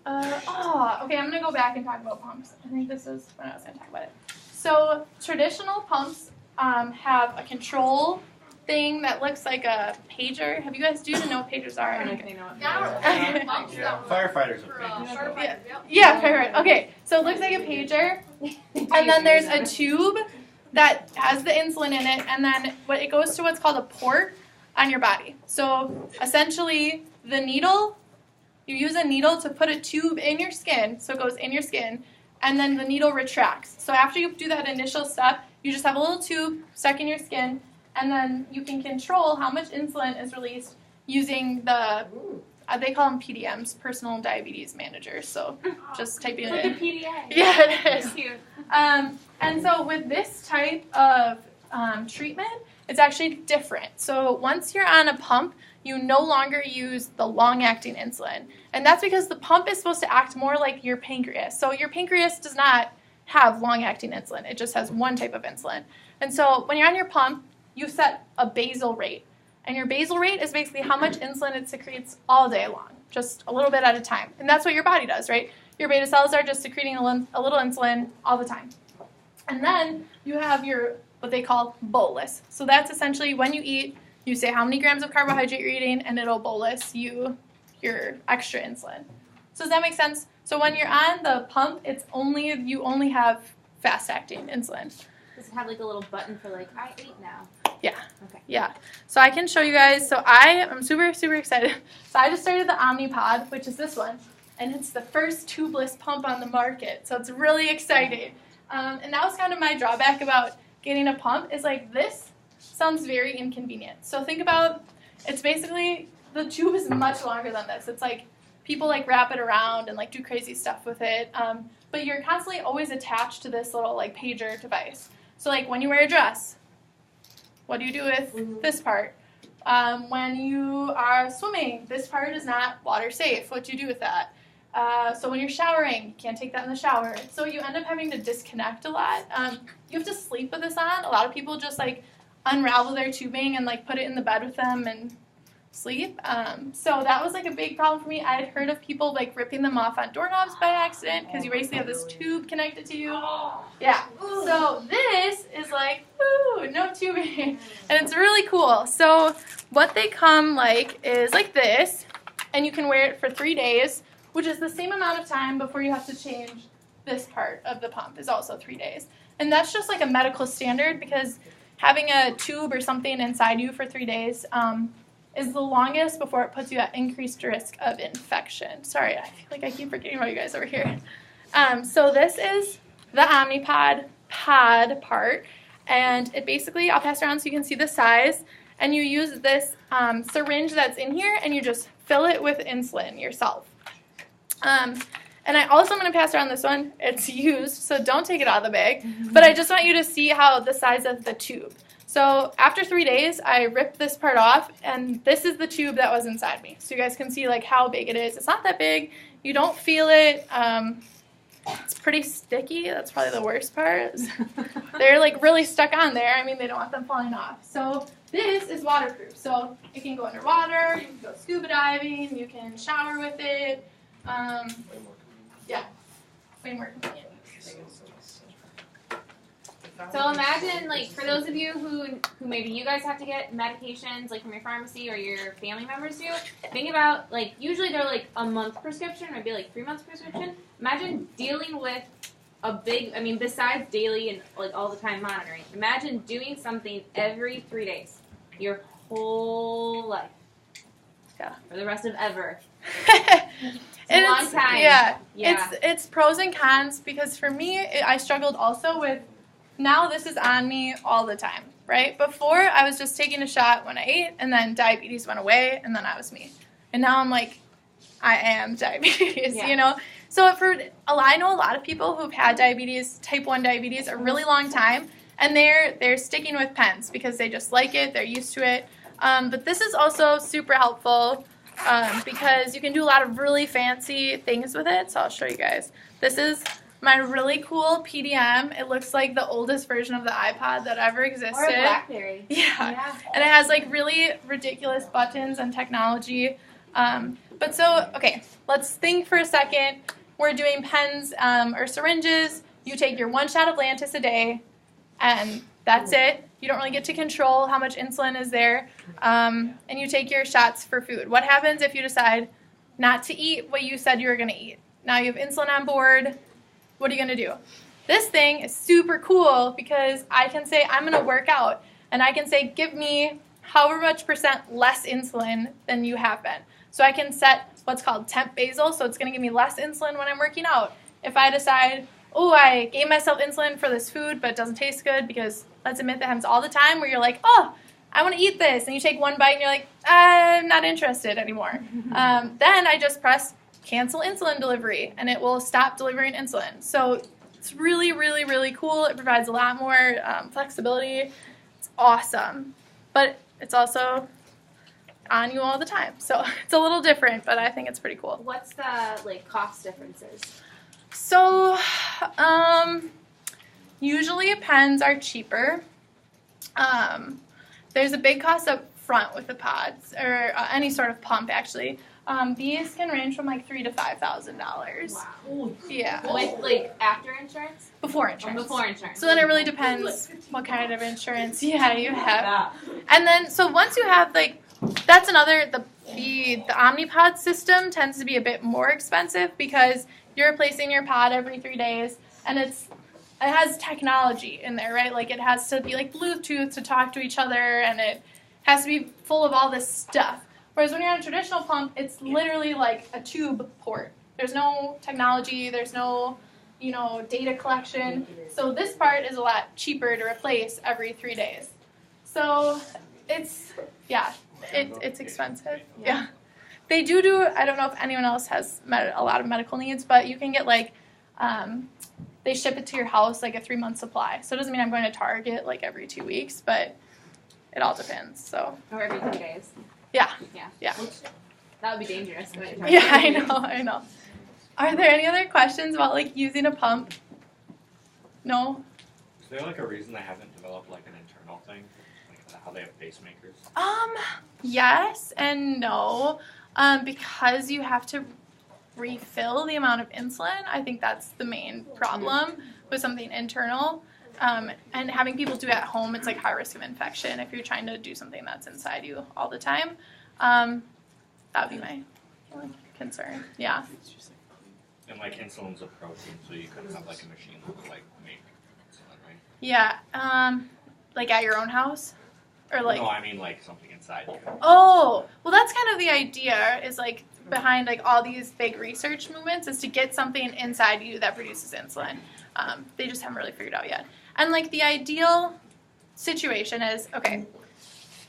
Okay, I'm going to go back and talk about pumps. I think this is when I was going to talk about it. So, traditional pumps have a control thing that looks like a pager. Have you guys do you know what pagers are? I don't think they know what Yeah, firefighters are famous. Yeah, firefighter. Okay, so it looks like a pager, and then there's a tube that has the insulin in it, and then it goes to what's called a port on your body. So essentially, the needle, you use a needle to put a tube in your skin, so it goes in your skin, and then the needle retracts. So after you do that initial step, you just have a little tube stuck in your skin, and then you can control how much insulin is released using the, they call them PDMs, personal diabetes managers. So just typing it in. Like a PDA. Yeah, it is. Cute. And so with this type of treatment, it's actually different. So once you're on a pump, you no longer use the long-acting insulin. And that's because the pump is supposed to act more like your pancreas. So your pancreas does not have long-acting insulin. It just has one type of insulin. And so when you're on your pump, you set a basal rate. And your basal rate is basically how much insulin it secretes all day long, just a little bit at a time. And that's what your body does, right? Your beta cells are just secreting a little insulin all the time. And then you have your what they call bolus. So that's essentially when you eat, you say how many grams of carbohydrate you're eating, and it'll bolus you your extra insulin. So does that make sense? So when you're on the pump, you only have fast-acting insulin. Does it have like a little button for like, I ate now? Yeah. Okay. Yeah. So I can show you guys. So I'm super, super excited. So I just started the Omnipod, which is this one. And it's the first tubeless pump on the market. So it's really exciting. And that was kind of my drawback about getting a pump is like this sounds very inconvenient. So think about, it's basically, the tube is much longer than this. It's like people like wrap it around and like do crazy stuff with it. But you're constantly always attached to this little like pager device. So like when you wear a dress, what do you do with this part? When you are swimming, this part is not water safe. What do you do with that? So when you're showering, you can't take that in the shower. So you end up having to disconnect a lot. You have to sleep with this on. A lot of people just like unravel their tubing and like put it in the bed with them and sleep. So that was like a big problem for me. I had heard of people like ripping them off on doorknobs by accident because you basically have this tube connected to you. Yeah. So this is like, ooh, no tubing. And it's really cool. So what they come like is like this, and you can wear it for 3 days, which is the same amount of time before you have to change this part of the pump is also 3 days. And that's just like a medical standard because having a tube or something inside you for 3 days is the longest before it puts you at increased risk of infection. Sorry, I feel like I keep forgetting about you guys over here. So this is the Omnipod pod part, and it basically, I'll pass around so you can see the size, and you use this syringe that's in here, and you just fill it with insulin yourself. And I also am going to pass around this one. It's used, so don't take it out of the bag, but I just want you to see how the size of the tube. So after 3 days, I ripped this part off, and this is the tube that was inside me. So you guys can see like how big it is. It's not that big. You don't feel it. It's pretty sticky. That's probably the worst part. They're like really stuck on there. I mean, they don't want them falling off. So this is waterproof. So it can go underwater. You can go scuba diving. You can shower with it. Yeah, way more convenient. So imagine, like, for those of you who maybe you guys have to get medications, like, from your pharmacy or your family members do, think about, like, usually they're, like, a month prescription, maybe, like, 3 months prescription. Imagine dealing with a big, I mean, besides daily and, like, all the time monitoring, imagine doing something every 3 days, your whole life. Yeah. For the rest of ever. It's a long time. Yeah. Yeah. It's pros and cons because for me, I struggled also with, now this is on me all the time, right? Before, I was just taking a shot when I ate, and then diabetes went away, and then I was me. And now I'm like, I am diabetes, you know? So I know a lot of people who've had diabetes, type 1 diabetes, a really long time, and they're sticking with pens because they just like it, they're used to it. But this is also super helpful because you can do a lot of really fancy things with it. So I'll show you guys. This is my really cool PDM. It looks like the oldest version of the iPod that ever existed. Or a BlackBerry. Yeah. And it has like really ridiculous buttons and technology. But so, okay, let's think for a second. We're doing pens or syringes. You take your 1 shot of Lantus a day, and that's it. You don't really get to control how much insulin is there. And you take your shots for food. What happens if you decide not to eat what you said you were going to eat? Now you have insulin on board. What are you going to do? This thing is super cool because I can say I'm going to work out. And I can say give me however much % less insulin than you have been. So I can set what's called temp basal. So it's going to give me less insulin when I'm working out. If I decide, oh, I gave myself insulin for this food, but it doesn't taste good because let's admit that happens all the time where you're like, oh, I want to eat this. And you take 1 bite and you're like, I'm not interested anymore. Then I just press cancel insulin delivery and it will stop delivering insulin. So it's really, really, really cool. It provides a lot more flexibility. It's awesome. But it's also on you all the time. So it's a little different, but I think it's pretty cool. What's the like cost differences? So usually pens are cheaper. There's a big cost up front with the pods or any sort of pump actually. These can range from like $3,000 to $5,000. Wow. Yeah. With like after insurance? Before Or insurance. before insurance. So then it really depends what kind of insurance you have. And then so once you have like that's another the Omnipod system tends to be a bit more expensive because you're replacing your pod every 3 days and it has technology in there, right? Like it has to be like Bluetooth to talk to each other and it has to be full of all this stuff. Whereas when you're on a traditional pump, it's literally like a tube port. There's no technology, there's no, data collection. So this part is a lot cheaper to replace every 3 days. So it's expensive. Yeah. They do, I don't know if anyone else has a lot of medical needs, but you can get like, they ship it to your house like a 3-month supply. So it doesn't mean I'm going to Target like every 2 weeks, but it all depends. So. Or every 2 days. Yeah. Yeah. That would be dangerous. Yeah, I know. Are there any other questions about like using a pump? No? Is there like a reason they haven't developed like an internal thing? Like how they have pacemakers? Yes and no. Because you have to refill the amount of insulin. I think that's the main problem with something internal. And having people do it at home, it's like high risk of infection if you're trying to do something that's inside you all the time. That would be my concern. Yeah. And like insulin's a protein, so you couldn't have like a machine that would like make insulin, right? Yeah. Like at your own house? Or like No, I mean like something inside you. Oh, well that's kind of the idea is like behind like all these big research movements is to get something inside you that produces insulin. They just haven't really figured out yet. And like the ideal situation is, okay,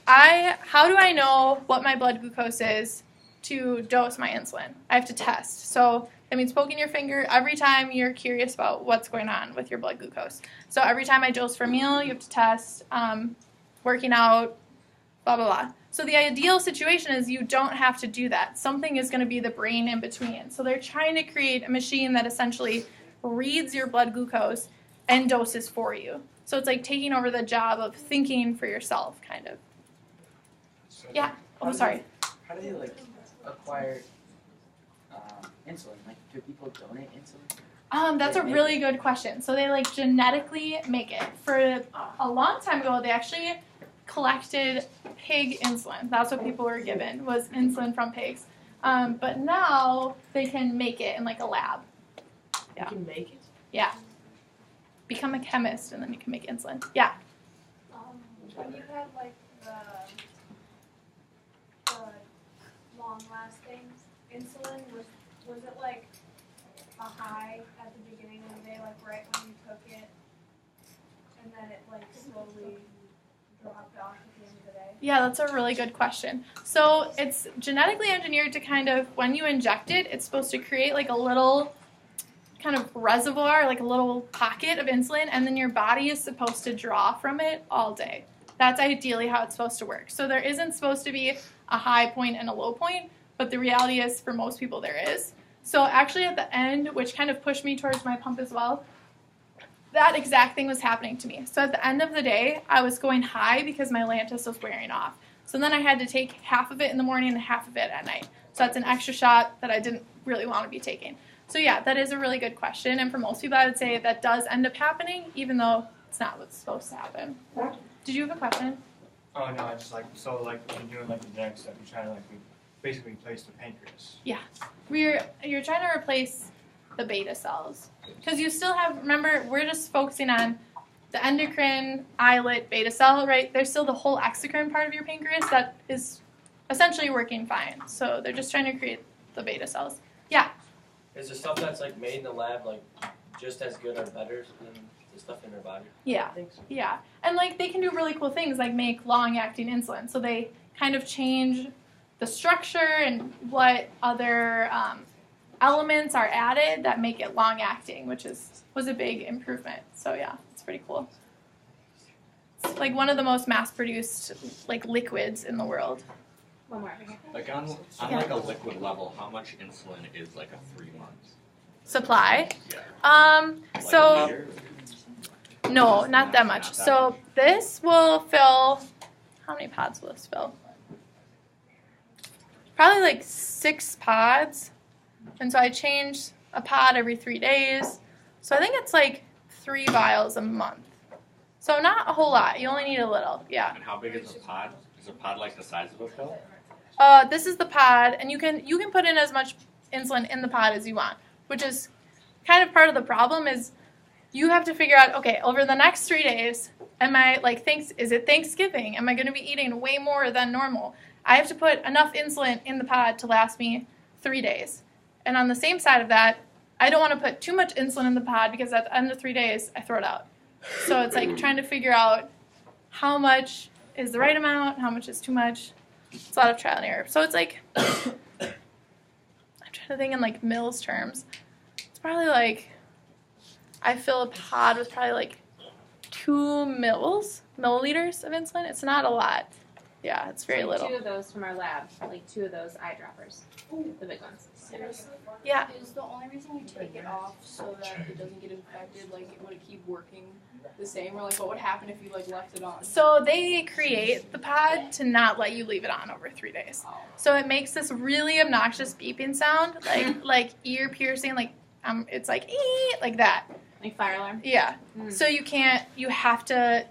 how do I know what my blood glucose is to dose my insulin? I have to test. So that means poking your finger every time you're curious about what's going on with your blood glucose. So every time I dose for a meal, you have to test, working out, blah, blah, blah. So the ideal situation is you don't have to do that. Something is going to be the brain in between. So they're trying to create a machine that essentially reads your blood glucose and doses for you. So it's like taking over the job of thinking for yourself, kind of. Yeah. Oh, sorry. How do they like acquire insulin? Like, do people donate insulin? That's a really good question. So they like genetically make it. For a long time ago, they actually collected pig insulin. That's what people were given, was insulin from pigs. But now they can make it in like a lab. Yeah. You can make it? Yeah. Become a chemist and then you can make insulin. Yeah. When you had like the long-lasting insulin, was it like a high at the beginning of the day, like right when you took it, and then it like slowly dropped off at the end of the day? Yeah, that's a really good question. So it's genetically engineered to kind of, when you inject it, it's supposed to create like a little kind of reservoir, like a little pocket of insulin, and then your body is supposed to draw from it all day. That's ideally how it's supposed to work. So there isn't supposed to be a high point and a low point, but the reality is for most people there is. So actually at the end, which kind of pushed me towards my pump as well, that exact thing was happening to me. So at the end of the day, I was going high because my Lantus was wearing off. So then I had to take half of it in the morning and half of it at night. So that's an extra shot that I didn't really want to be taking. So yeah, that is a really good question. And for most people, I would say that does end up happening, even though it's not what's supposed to happen. Did you have a question? Oh no, I just like when you're doing like the next step, you're trying to like basically replace the pancreas. Yeah, you're trying to replace the beta cells because you still have. Remember, we're just focusing on the endocrine, islet, beta cell, right? There's still the whole exocrine part of your pancreas that is essentially working fine. So they're just trying to create the beta cells. Yeah. Is the stuff that's like made in the lab like just as good or better than the stuff in our body? Yeah. I think so. Yeah. And like they can do really cool things like make long-acting insulin. So they kind of change the structure and what other elements are added that make it long-acting, which was a big improvement. So yeah, it's pretty cool. It's like one of the most mass-produced like liquids in the world. One more. Like on like a liquid level, how much insulin is like a 3 months? Supply. Yeah. Like So a liter? no, not that much. Not that So this will fill. How many pods will this fill? Probably like 6 pods. And so I change a pod every 3 days. So I think it's like 3 vials a month. So not a whole lot. You only need a little. Yeah. And how big is a pod? Is a pod like the size of a pill? This is the pod, and you can put in as much insulin in the pod as you want, which is kind of part of the problem. Is you have to figure out, okay, over the next 3 days, am I like is it Thanksgiving? Am I going to be eating way more than normal? I have to put enough insulin in the pod to last me 3 days. And on the same side of that, I don't want to put too much insulin in the pod because at the end of 3 days, I throw it out. So it's like trying to figure out how much is the right amount, how much is too much. It's a lot of trial and error. So it's like, I'm trying to think in like mils terms. It's probably like, I fill a pod with probably like 2 milliliters of insulin. It's not a lot. Yeah, it's very little. 2 of those from our lab, like 2 of those eyedroppers, the big ones. Seriously? Yeah. Is the only reason you take it off so that it doesn't get infected, like, would it keep working the same? Or, like, what would happen if you, like, left it on? So they create the pod to not let you leave it on over 3 days. So it makes this really obnoxious beeping sound, like ear piercing, like it's like ee, like that. Like fire alarm? Yeah. So you have to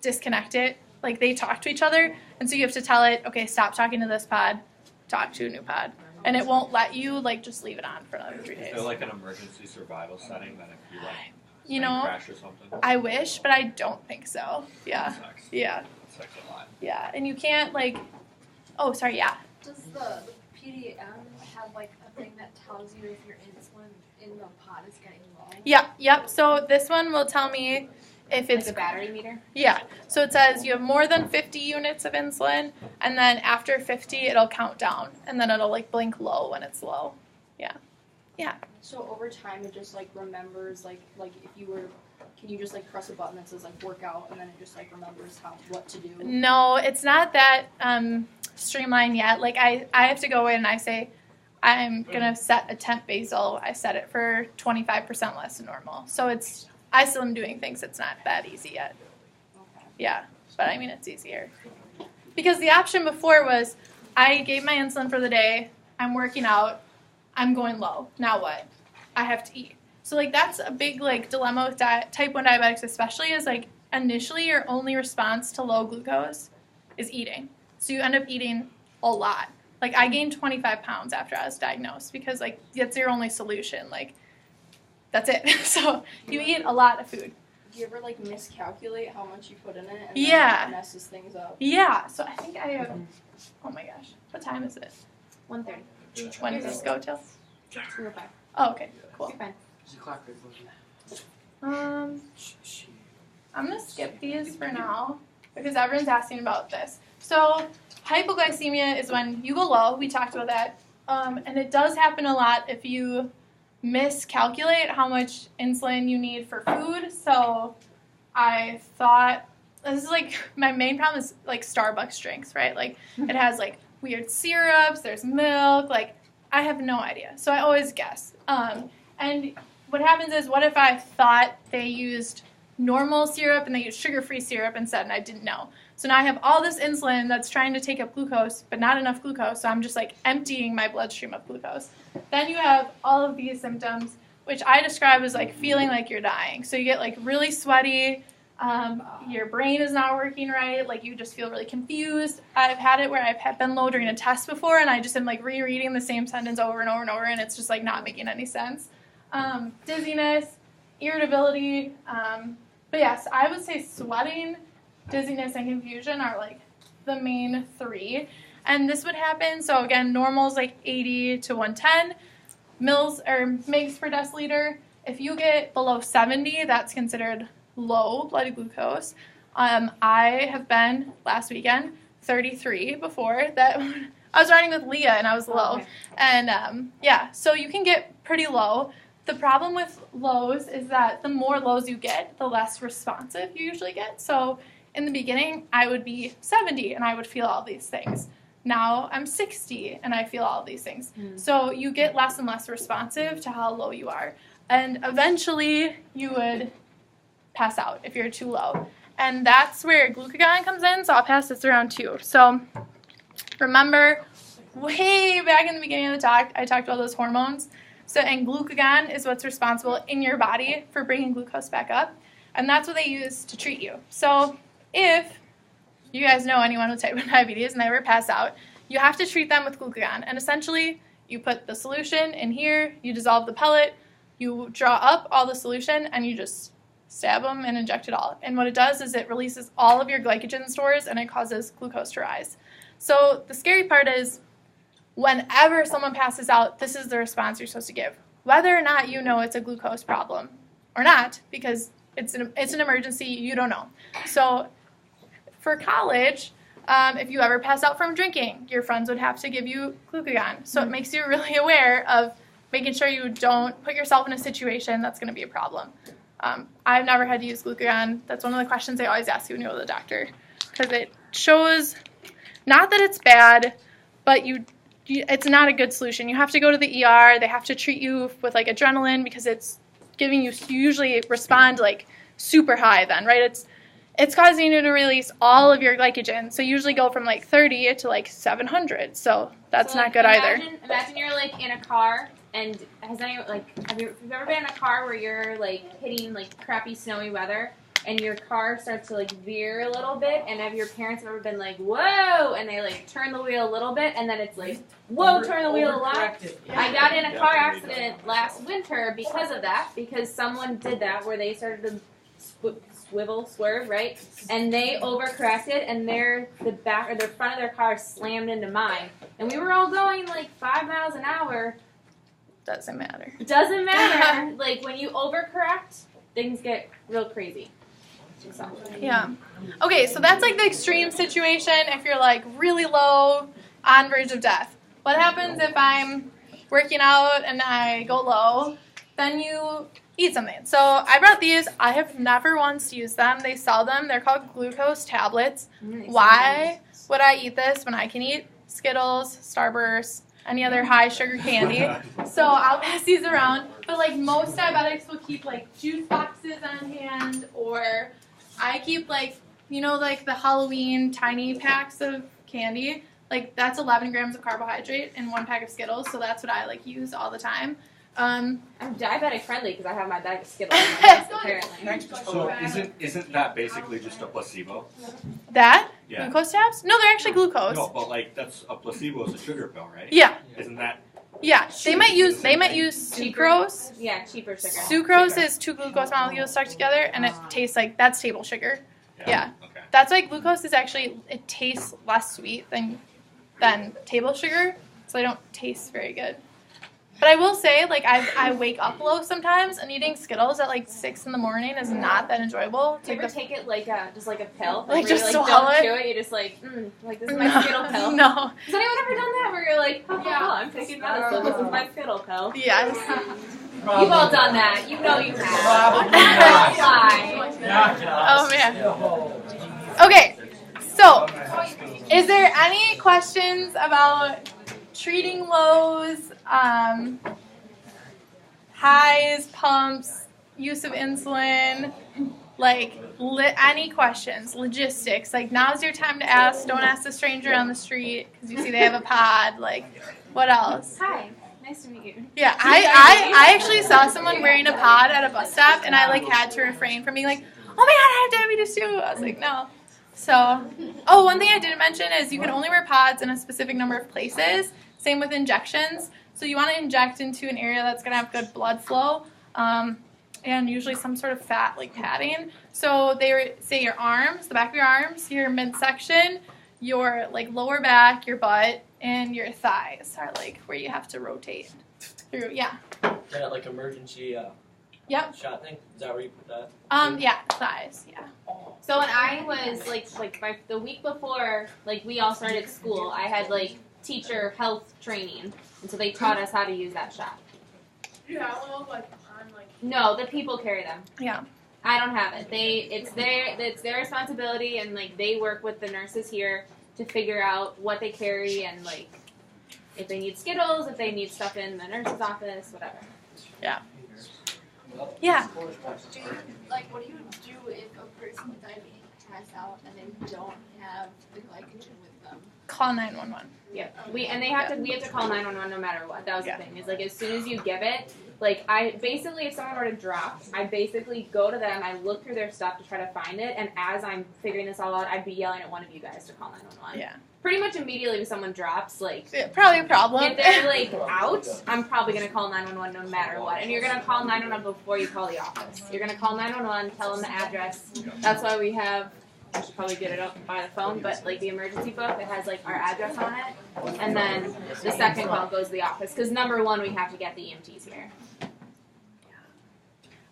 disconnect it. Like they talk to each other, and so you have to tell it, okay, stop talking to this pod, talk to a new pod. And it won't let you like just leave it on for another 3 days. Is there like an emergency survival setting that if you like You know, crash or something? I wish, but I don't think so. Yeah. That sucks. Yeah. That sucks a lot. Yeah. And you can't like oh sorry, yeah. Does the PDM have like a thing that tells you if your insulin in the pod is getting low? Yep. So this one will tell me if it's like a battery meter? Yeah. So it says you have more than 50 units of insulin, and then after 50 it'll count down, and then it'll like blink low when it's low. Yeah. So over time, it just, like, remembers, like if you were, can you just, like, press a button that says, like, workout, and then it just, like, remembers what to do? No, it's not that streamlined yet. Like I have to go in and I say I'm gonna set a temp basal. I set it for 25% less than normal. So I still am doing things. It's not that easy yet. Okay. Yeah, but I mean it's easier because the option before was I gave my insulin for the day. I'm working out. I'm going low. Now what? I have to eat. So like that's a big like dilemma with type 1 diabetics especially is like initially your only response to low glucose is eating. So you end up eating a lot. Like I gained 25 pounds after I was diagnosed because like that's your only solution. Like that's it. So you eat a lot of food. Do you ever, like, miscalculate how much you put in it and Yeah. then it messes things up? Yeah. So I think I have, oh my gosh, what time is it? 1:30. When does this go till? 2:05. Oh, okay, cool. You're fine. I'm gonna skip these for now because everyone's asking about this. So hypoglycemia is when you go low. We talked about that, and it does happen a lot if you miscalculate how much insulin you need for food. So I thought this is like my main problem is like Starbucks drinks, right? Like it has like weird syrups. There's milk. Like I have no idea. So I always guess. And what happens is, what if I thought they used normal syrup and they used sugar-free syrup instead and I didn't know? So now I have all this insulin that's trying to take up glucose, but not enough glucose, so I'm just like emptying my bloodstream of glucose. Then you have all of these symptoms, which I describe as like feeling like you're dying. So you get like really sweaty, your brain is not working right, like you just feel really confused. I've had it where I've been low during a test before and I just am like rereading the same sentence over and over and over and it's just like not making any sense. Dizziness, irritability, but yes, I would say sweating, dizziness, and confusion are like the main 3. And this would happen, so again, normal is like 80 to 110 mils or mgs per deciliter. If you get below 70, that's considered low blood glucose. I have been, last weekend, 33 before. That I was riding with Leah and I was low. Okay. And yeah, so you can get pretty low. The problem with lows is that the more lows you get, the less responsive you usually get. So in the beginning, I would be 70 and I would feel all these things. now I'm 60 and I feel all of these things. So you get less and less responsive to how low you are. And eventually you would pass out if you're too low. And that's where glucagon comes in, so I'll pass this around too. So remember, way back in the beginning of the talk, I talked about those hormones. So, and glucagon is what's responsible in your body for bringing glucose back up. And that's what they use to treat you. So if you guys know anyone with type 1 diabetes and they ever pass out, you have to treat them with glucagon. And essentially, you put the solution in here, you dissolve the pellet, you draw up all the solution, and you just stab them and inject it all. And what it does is it releases all of your glycogen stores and it causes glucose to rise. So the scary part is whenever someone passes out, this is the response you're supposed to give, whether or not you know it's a glucose problem or not, because it's an emergency, you don't know. So for college, if you ever pass out from drinking, your friends would have to give you glucagon. So it makes you really aware of making sure you don't put yourself in a situation that's going to be a problem. I've never had to use glucagon. That's one of the questions they always ask you when you go to the doctor, because it shows not that it's bad, but it's not a good solution. You have to go to the ER. They have to treat you with like adrenaline because it's giving you usually respond like super high then, right? It's causing you to release all of your glycogen. So you usually go from like 30 to like 700. So that's not good either. Imagine you're like in a car, and have you ever been in a car where you're like hitting like crappy snowy weather, and your car starts to like veer a little bit, and have your parents ever been like, whoa, and they like turn the wheel a little bit, and then it's like, whoa, turn the wheel a lot. I got in a car accident last winter because of that, because someone did that where they started to swerve, right? And they overcorrected, and the front of their car slammed into mine. And we were all going like 5 miles an hour. Doesn't matter. It doesn't matter. Like when you overcorrect, things get real crazy. So. Yeah. Okay, so that's like the extreme situation if you're like really low, on verge of death. What happens if I'm working out and I go low? Then you eat something. So I brought these. I have never once used them. They sell them. They're called glucose tablets. Why would I eat this when I can eat Skittles, Starburst, any other high sugar candy? So I'll pass these around. But like most diabetics will keep like juice boxes on hand, or I keep like, like the Halloween tiny packs of candy. Like that's 11 grams of carbohydrate in one pack of Skittles. So that's what I like use all the time. I'm diabetic friendly because I have my bag of Skittles. Apparently. So isn't that basically just a placebo? That? Yeah. Glucose tabs? No, they're actually glucose. No, but like that's a placebo is a sugar pill, right? Yeah. Isn't that? Yeah, they might use sucrose. Yeah, cheaper sugar. Sucrose is 2 glucose molecules stuck together, and it tastes like that's table sugar. Yeah. Okay. That's why glucose is actually, it tastes less sweet than table sugar, so they don't taste very good. But I will say, like, I wake up low sometimes, and eating Skittles at like 6 in the morning is not that enjoyable. Do you ever take it like just like a pill? Like just you, like, swallow don't it? chew it, you just like, this is my Skittle pill. No. Has anyone ever done that where you're like, I'm taking medicine, this is my Skittle pill? Yes. You've all done that. You know you have. Oh, man. Okay, so is there any questions about treating lows, highs, pumps, use of insulin, like any questions, logistics? Like now's your time to ask. Don't ask the stranger on the street because you see they have a pod. Like what else? Hi, nice to meet you. Yeah, I actually saw someone wearing a pod at a bus stop, and I like had to refrain from being like, oh my god, I have diabetes too. I was like, no. So, one thing I didn't mention is you can only wear pods in a specific number of places. Same with injections. So you want to inject into an area that's going to have good blood flow, and usually some sort of fat like padding. So they say your arms, the back of your arms, your midsection, your like lower back, your butt, and your thighs are like where you have to rotate through. Yeah. That like emergency Yep. shot thing? Is that where you put that? Yeah, thighs. Yeah. So when I was the week before, like we all started school, I had like teacher health training, and so they taught us how to use that shot. You have one like on like. No, the people carry them. Yeah. I don't have it. It's their responsibility, and like they work with the nurses here, to figure out what they carry and like if they need Skittles, if they need stuff in the nurse's office, whatever. Yeah. Yeah. Do you, like, what do you do if a person with diabetes passes out and they don't have the glycogen with them? Call 911. Yeah. We have to call 911 no matter what. That was the thing. Is like as soon as you give it, like I basically if someone were to drop, I basically go to them, I look through their stuff to try to find it, and as I'm figuring this all out, I'd be yelling at one of you guys to call 911. Yeah. Pretty much immediately if someone drops, like probably a problem. if they're like out, I'm probably gonna call 911 no matter what. And you're gonna call 911 before you call the office. You're gonna call 911, tell them the address. That's why we have. I should probably get it up by the phone, but like the emergency book that has like our address on it, and then the second call goes to the office because number one we have to get the EMTs here.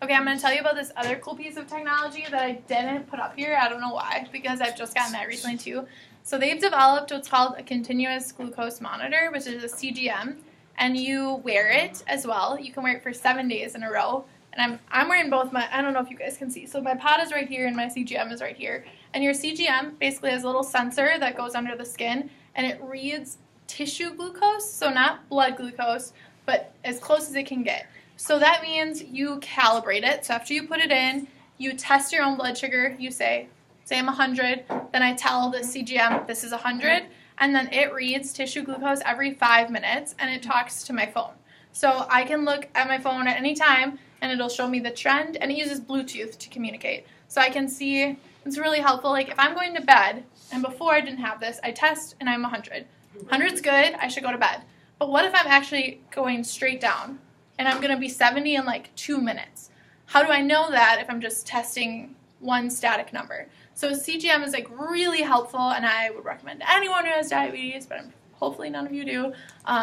Okay, I'm going to tell you about this other cool piece of technology that I didn't put up here. I don't know why, because I've just gotten that recently too. So they've developed what's called a continuous glucose monitor, which is a CGM, and you wear it as well. You can wear it for 7 days in a row. And I'm wearing both my, I don't know if you guys can see. So my pod is right here and my CGM is right here. And your CGM basically has a little sensor that goes under the skin, and it reads tissue glucose, so not blood glucose, but as close as it can get. So that means you calibrate it. So after you put it in, you test your own blood sugar. You say I'm 100. Then I tell the CGM this is 100. And then it reads tissue glucose every 5 minutes, and it talks to my phone. So I can look at my phone at any time, and it'll show me the trend, and it uses Bluetooth to communicate. So I can see, it's really helpful. Like if I'm going to bed, and before I didn't have this, I test and I'm 100. 100's good, I should go to bed. But what if I'm actually going straight down? And I'm going to be 70 in like 2 minutes. How do I know that if I'm just testing one static number? So CGM is like really helpful, and I would recommend to anyone who has diabetes, but hopefully none of you do,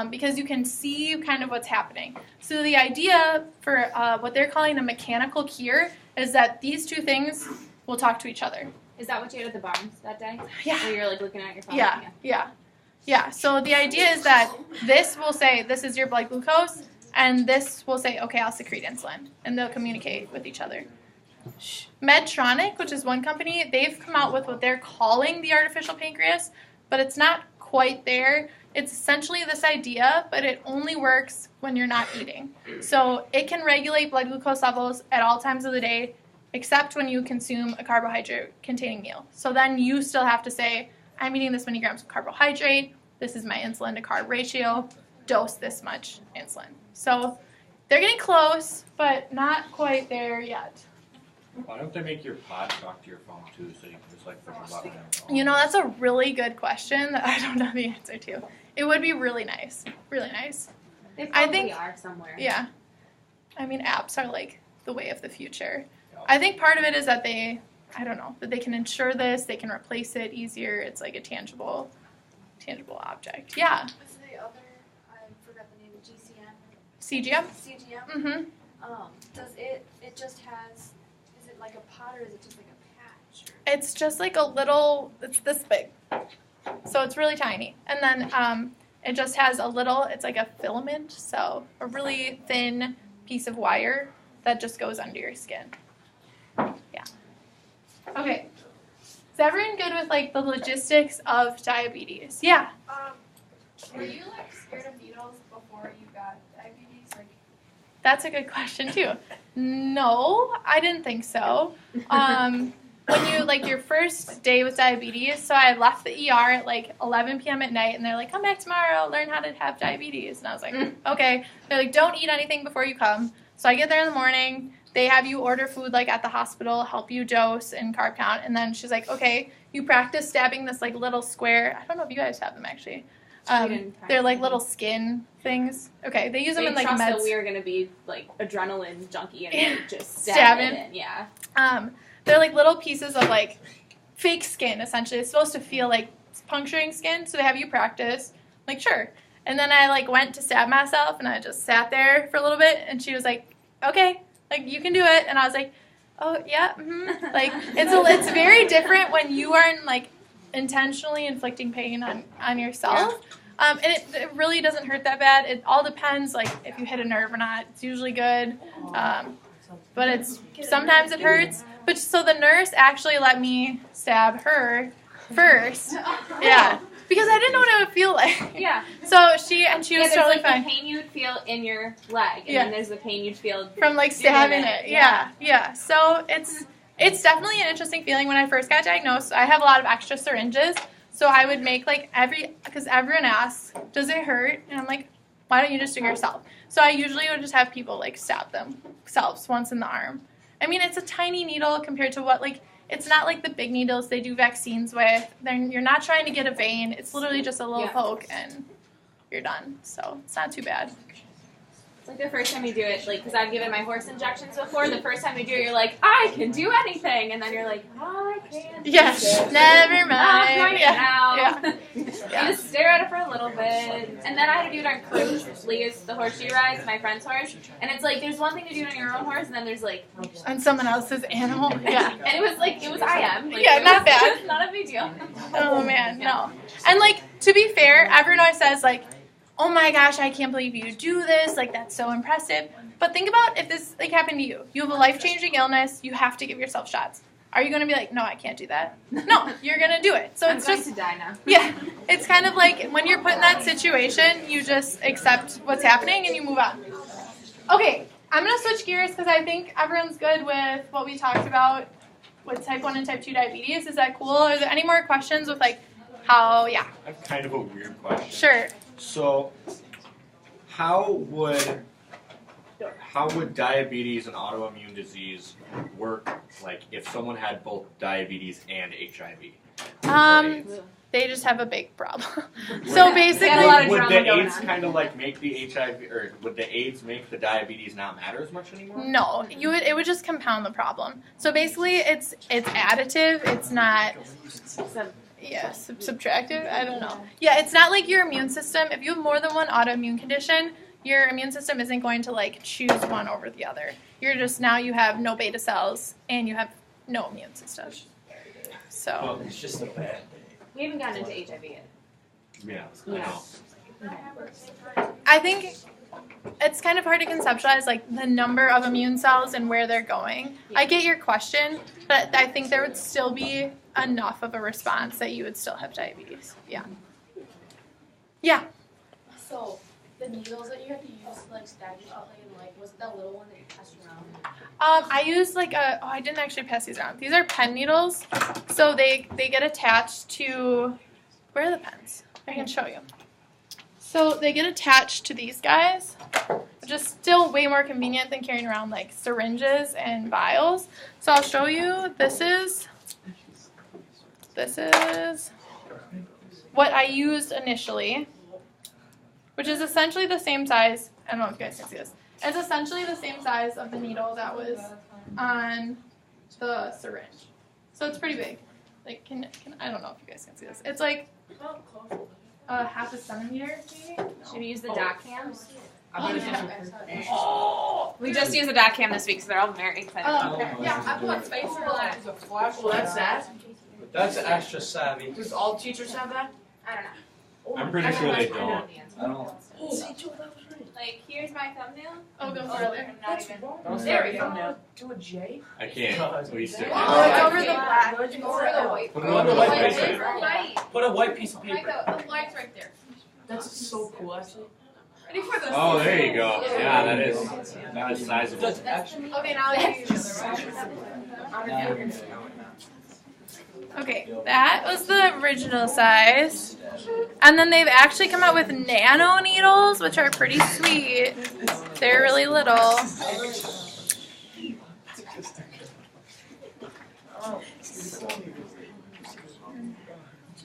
because you can see kind of what's happening. So the idea for what they're calling a mechanical cure is that these two things will talk to each other. Is that what you had at the Barnes that day? Yeah. Where you're like looking at your phone? Yeah. So the idea is that this will say, this is your blood glucose, and this will say, okay, I'll secrete insulin, and they'll communicate with each other. Medtronic, which is one company, they've come out with what they're calling the artificial pancreas, but it's not quite there. It's essentially this idea, but it only works when you're not eating. So it can regulate blood glucose levels at all times of the day, except when you consume a carbohydrate-containing meal. So then you still have to say, I'm eating this many grams of carbohydrate, this is my insulin to carb ratio, dose this much insulin. So they're getting close, but not quite there yet. Why don't they make your pod talk to your phone too, so you can just like push a button and You know, that's a really good question that I don't know the answer to. It would be really nice. Really nice. They probably are somewhere. Yeah. I mean, apps are like the way of the future. I think part of it is that that they can insure this, they can replace it easier. It's like a tangible object. Yeah. What's the other, I forgot the name, CGM? CGM? Mm-hmm. Does it just has, is it like a pod or is it just like a patch? It's just like a little, it's this big. So it's really tiny. And then it just has a little, it's like a filament, so a really thin piece of wire that just goes under your skin. Yeah. Okay. Is everyone good with like the logistics of diabetes? Yeah. Were you like scared of needles before you got diabetes? Like, That's a good question too. No, I didn't think so. When you, like, your first day with diabetes, so I left the ER at, like, 11 p.m. at night, and they're like, come back tomorrow, learn how to have diabetes. And I was like, okay. They're like, don't eat anything before you come. So I get there in the morning. They have you order food, like, at the hospital, help you dose and carb count. And then she's like, okay, you practice stabbing this, like, little square. I don't know if you guys have them, actually. They're, like, little skin things. Okay, they use them in, like, trust meds. that we are going to be, like, adrenaline junkie and just stab it in. Yeah. They're like little pieces of like fake skin, essentially. It's supposed to feel like puncturing skin, so they have you practice. I'm like, sure. And then I like went to stab myself, and I just sat there for a little bit, and she was like, okay, like you can do it. And I was like, oh yeah, mm-hmm. Like it's very different when you are like intentionally inflicting pain on yourself. Yeah. And it really doesn't hurt that bad. It all depends, like if you hit a nerve or not. It's usually good. But sometimes it hurts. But so the nurse actually let me stab her first. Yeah. Because I didn't know what it would feel like. Yeah. So she was there's totally like fine. the pain you would feel in your leg, and Yeah. then there's the pain you'd feel From like doing stabbing it. Yeah. So it's definitely an interesting feeling. When I first got diagnosed, I have a lot of extra syringes. So I would make like because everyone asks, does it hurt? And I'm like, why don't you just do it yourself? So I usually would just have people like stab themselves once in the arm. I mean, it's a tiny needle compared to what it's not like the big needles they do vaccines with. Then you're not trying to get a vein. It's literally just a little poke and you're done. So it's not too bad. It's like the first time you do it, like, because I've given my horse injections before. The first time you do it, you're like, I can do anything, and then you're like, I can't. Yeah, never mind. Not Yeah. now. You just stare at it for a little bit, and then I had to do it on cruise. Leah's the horse she rides, my friend's horse, and it's like there's one thing to do on your own horse, and then there's like on someone else's animal. Yeah. And it was IM. Like, yeah, not bad. It's not a big deal. Oh man, no. And like to be fair, everyone always says like, oh my gosh, I can't believe you do this. Like, that's so impressive. But think about if this happened to you. You have a life-changing illness. You have to give yourself shots. Are you going to be like, no, I can't do that? No, you're going to do it. So I'm going to die now. Yeah. It's kind of like when you're put in that situation, you just accept what's happening and you move on. Okay, I'm going to switch gears because I think everyone's good with what we talked about with type 1 and type 2 diabetes. Is that cool? Are there any more questions with like how, I have kind of a weird question. Sure. So, how would diabetes and autoimmune disease work? Like, if someone had both diabetes and HIV? They just have a big problem. So basically, would the AIDS kind of like make the HIV, or would the AIDS make the diabetes not matter as much anymore? No, it would just compound the problem. So basically, it's additive. It's not. Yeah, subtractive? I don't know. Yeah, it's not like your immune system. If you have more than one autoimmune condition, your immune system isn't going to like choose one over the other. You're just now you have no beta cells and you have no immune system. So Well, it's just a bad day. We haven't gotten into HIV yet. Yeah, I know. I think it's kind of hard to conceptualize like the number of immune cells and where they're going. I get your question, but I think there would still be enough of a response that you would still have diabetes. Yeah. Yeah. So the needles that you had to use to like stab yourself in, like, was it that little one that you passed around? I used like I didn't actually pass these around. These are pen needles. So they get attached to, where are the pens? I can show you. So they get attached to these guys, which is still way more convenient than carrying around like syringes and vials. So I'll show you. This is what I used initially, which is essentially the same size. I don't know if you guys can see this. It's essentially the same size of the needle that was on the syringe. So it's pretty big. Like, I don't know if you guys can see this. It's like half a centimeter, maybe? Should we use the doc cams? Oh, We just used the doc cam this week, so they're all very excited. okay. Yeah, I put space for that. Well, that's that. That's extra savvy. Does all teachers have that? I don't know. I'm pretty sure they don't. I don't. Like, here's my thumbnail. Oh, go further. Not even. There we go. Do a J? I can't. We still Oh, it's over the black. Over the white. Put it on the white Where's paper. the light? Put a white piece of Like paper. the light's right there. That's so cool, actually. Ready for this? Oh, there you go. Yeah, that is sizable. That's actually. Okay, now I'll use the other one. Okay, that was the original size. And then they've actually come out with nano needles, which are pretty sweet. They're really little.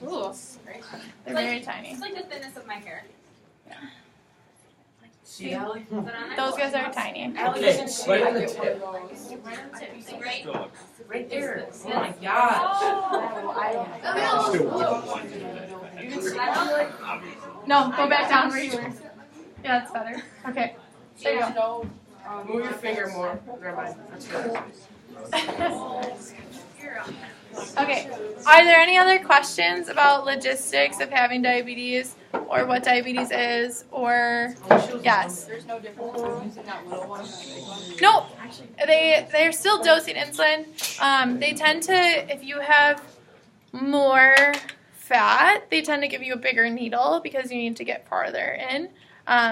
Ooh, they're very tiny. It's like the thinness of my hair. See, Allie? Is it on there? Those guys are tiny. Allie Okay, doesn't see right it. on the tip. Right? Still looks- Right there. Oh my gosh. still wouldn't want to do that. Obviously. No, go back down where you were. Yeah, that's better. Okay, there you go. Move your finger more. Never mind. That's good. Okay, are there any other questions about logistics of having diabetes or what diabetes is or yes? There's no difference between using that little one and that big one. Nope. They're still dosing insulin. They tend to, if you have more fat, they tend to give you a bigger needle because you need to get farther in.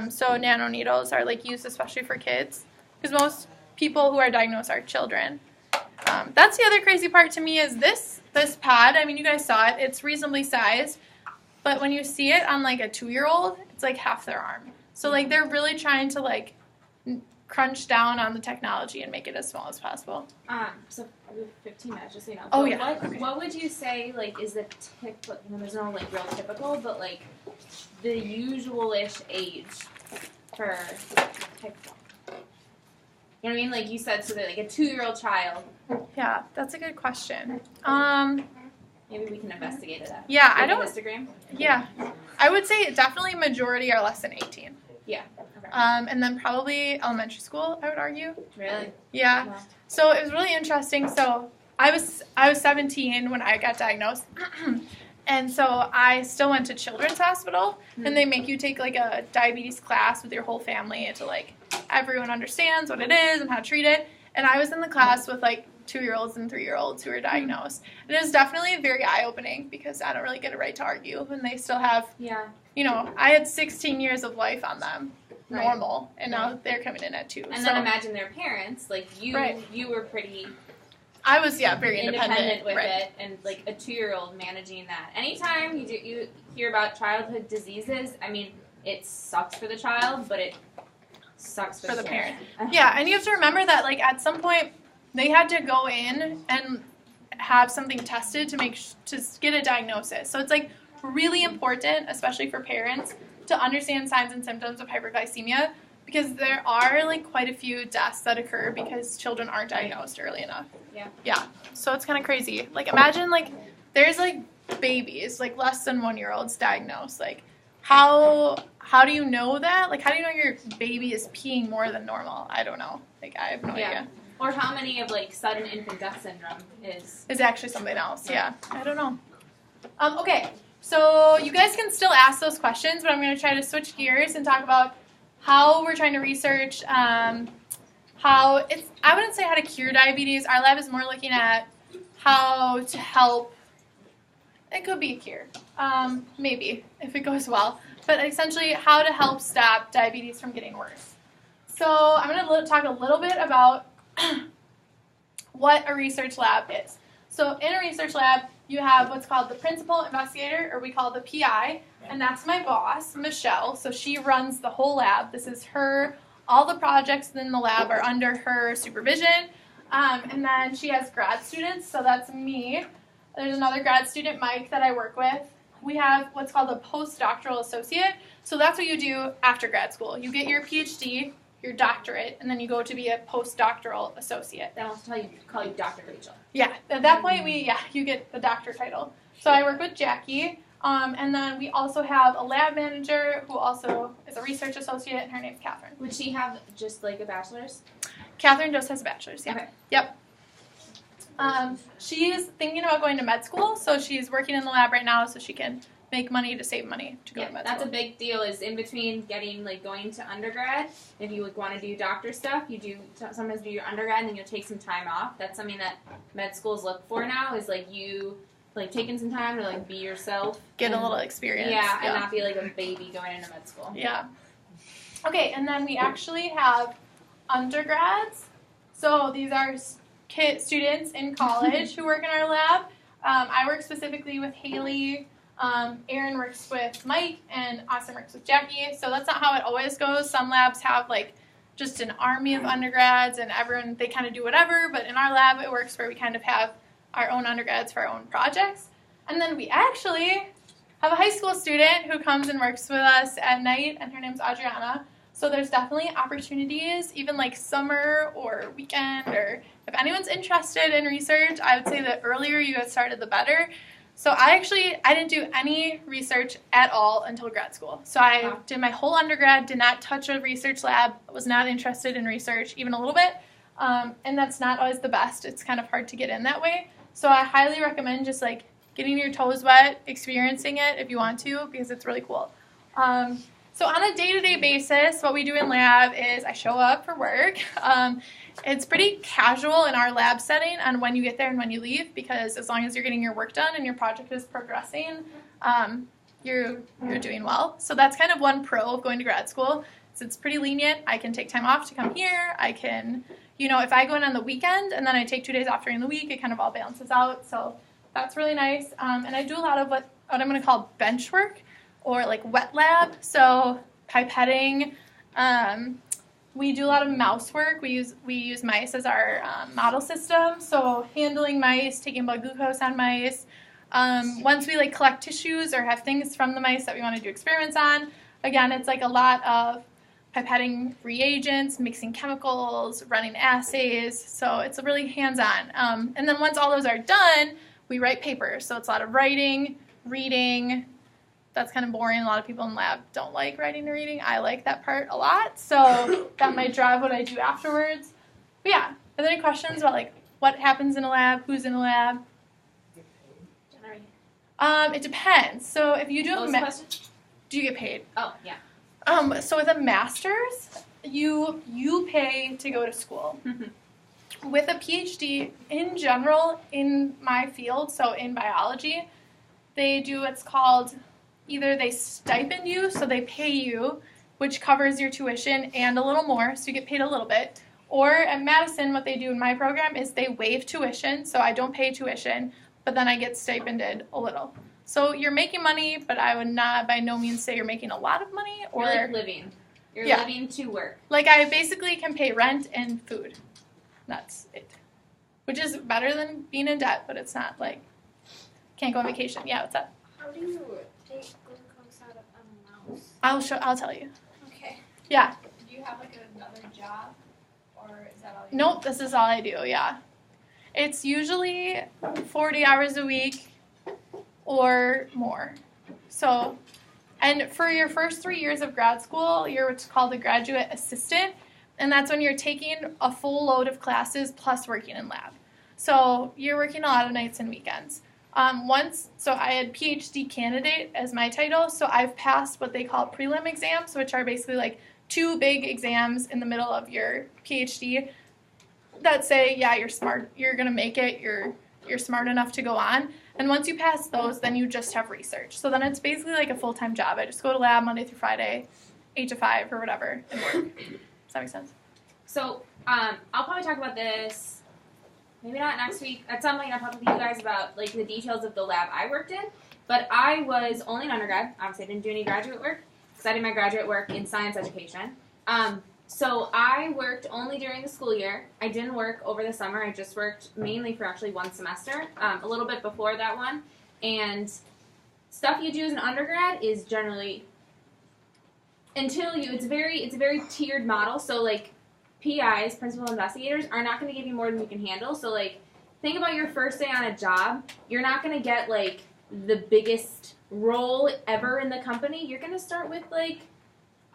So nano needles are like used especially for kids because most people who are diagnosed are children. That's the other crazy part to me is this pad. I mean, you guys saw it. It's reasonably sized. But when you see it on like a 2-year-old, it's like half their arm. So like they're really trying to like crunch down on the technology and make it as small as possible. So we have 15 minutes, just so you know. Oh, But yeah. what would you say like is the there's no like real typical, but like the usual-ish age for type 1? You know what I mean? Like you said, so that like a 2-year-old child. Yeah, that's a good question. Maybe we can investigate it. Yeah, Like I don't. a histogram. Yeah, I would say definitely majority are less than 18. Yeah. Okay. And then probably elementary school, I would argue. Really? Yeah. Wow. So it was really interesting. So I was 17 when I got diagnosed. And so I still went to Children's Hospital, and they make you take like a diabetes class with your whole family to like everyone understands what it is and how to treat it. And I was in the class with like 2-year-olds and 3-year-olds who were diagnosed. And it was definitely very eye-opening because I don't really get a right to argue when they still have, you know, I had 16 years of life on them, normal, and now they're coming in at 2. And then imagine their parents, like you were pretty I was, very independent with it, and like a 2-year-old managing that. Anytime you hear about childhood diseases, I mean, it sucks for the child, but it sucks for the parent. Yeah, and you have to remember that, like, at some point, they had to go in and have something tested to get a diagnosis. So it's, like, really important, especially for parents, to understand signs and symptoms of hyperglycemia because there are, like, quite a few deaths that occur because children aren't diagnosed early enough. Yeah. So it's kind of crazy. Like, imagine, like, there's, like, babies, like, less than 1-year-olds diagnosed. Like, how do you know that? Like, how do you know your baby is peeing more than normal? I don't know. Like, I have no idea. Or how many of, like, sudden infant death syndrome is actually something else. Yeah. I don't know. Okay. So you guys can still ask those questions, but I'm going to try to switch gears and talk about how we're trying to research how it's, I wouldn't say how to cure diabetes. Our lab is more looking at how to help. It could be a cure, maybe, if it goes well. But essentially, how to help stop diabetes from getting worse. So I'm going to talk a little bit about what a research lab is. So in a research lab, you have what's called the principal investigator, or we call the PI, and that's my boss, Michelle. So she runs the whole lab. This is her. All the projects in the lab are under her supervision. And then she has grad students, so that's me. There's another grad student, Mike, that I work with. We have what's called a postdoctoral associate. So that's what you do after grad school. You get your PhD, your doctorate, and then you go to be a postdoctoral associate. Then I'll call you Dr. Rachel. Yeah, at that point, you get the doctor title. So I work with Jackie. And then we also have a lab manager who also is a research associate, and her name's Catherine. Would she have just like a bachelor's? Catherine just has a bachelor's, yeah. Okay. Yep. She's thinking about going to med school, so she's working in the lab right now so she can make money to save money to go to med school. That's a big deal is in between going to undergrad, if you want to do doctor stuff, you sometimes do your undergrad and then you'll take some time off. That's something that med schools look for now is you taking some time to be yourself. Get a little experience. Yeah, and not be like a baby going into med school. Yeah. Okay, and then we actually have undergrads. So these are students in college who work in our lab. I work specifically with Haley. Aaron works with Mike, and Austin works with Jackie. So that's not how it always goes. Some labs have just an army of undergrads, and everyone, they kind of do whatever. But in our lab, it works where we kind of have our own undergrads for our own projects. And then we actually have a high school student who comes and works with us at night, and her name's Adriana. So there's definitely opportunities, even summer or weekend, or if anyone's interested in research, I would say the earlier you get started, the better. So I didn't do any research at all until grad school. So I did my whole undergrad, did not touch a research lab, was not interested in research even a little bit. And that's not always the best. It's kind of hard to get in that way. So I highly recommend just getting your toes wet, experiencing it if you want to, because it's really cool. So on a day-to-day basis, what we do in lab is I show up for work. It's pretty casual in our lab setting on when you get there and when you leave, because as long as you're getting your work done and your project is progressing, you're doing well. So that's kind of one pro of going to grad school. So it's pretty lenient. I can take time off to come here. I can, if I go in on the weekend and then I take 2 days off during the week, it kind of all balances out. So that's really nice. And I do a lot of what I'm going to call bench work, or like wet lab. So pipetting. We do a lot of mouse work. We use mice as our model system. So handling mice, taking blood glucose on mice. Once we collect tissues or have things from the mice that we want to do experiments on, again, it's a lot of pipetting reagents, mixing chemicals, running assays. So it's really hands-on. And then once all those are done, we write papers. So it's a lot of writing, reading. That's kind of boring. A lot of people in lab don't like writing and reading. I like that part a lot. So that might drive what I do afterwards. But yeah, are there any questions about what happens in a lab, who's in a lab? It depends. So if you do do you get paid? Oh, yeah. So with a master's, you pay to go to school. With a PhD, in general, in my field, so in biology, they do what's called, either they stipend you, so they pay you, which covers your tuition and a little more, so you get paid a little bit. Or at Madison, what they do in my program is they waive tuition, so I don't pay tuition, but then I get stipended a little. So you're making money, but I would not by no means say you're making a lot of money. Or You're living. You're living to work. I basically can pay rent and food. That's it. Which is better than being in debt, but it's not can't go on vacation. Yeah, what's up? How do you take glucose out of a mouse? I'll tell you. Okay. Yeah. Do you have another job, or is that all you Nope, this is all I do, yeah. It's usually 40 hours a week or more. So, and for your first 3 years of grad school, you're what's called a graduate assistant, and that's when you're taking a full load of classes plus working in lab. So you're working a lot of nights and weekends. So I had PhD candidate as my title, so I've passed what they call prelim exams, which are basically 2 big exams in the middle of your PhD that say, yeah, you're smart, you're going to make it, you're smart enough to go on. And once you pass those, then you just have research. So then it's basically a full-time job. I just go to lab Monday through Friday, 8 to 5 or whatever, and work. Does that make sense? So I'll probably talk about this, maybe not next week. At some point I'll talk with you guys about the details of the lab I worked in. But I was only an undergrad. Obviously I didn't do any graduate work because I did my graduate work in science education. So I worked only during the school year. I didn't work over the summer. I just worked mainly for actually one semester, a little bit before that one. And stuff you do as an undergrad is generally, it's a very tiered model. So PIs, principal investigators, are not going to give you more than you can handle. So think about your first day on a job. You're not going to get the biggest role ever in the company. You're going to start with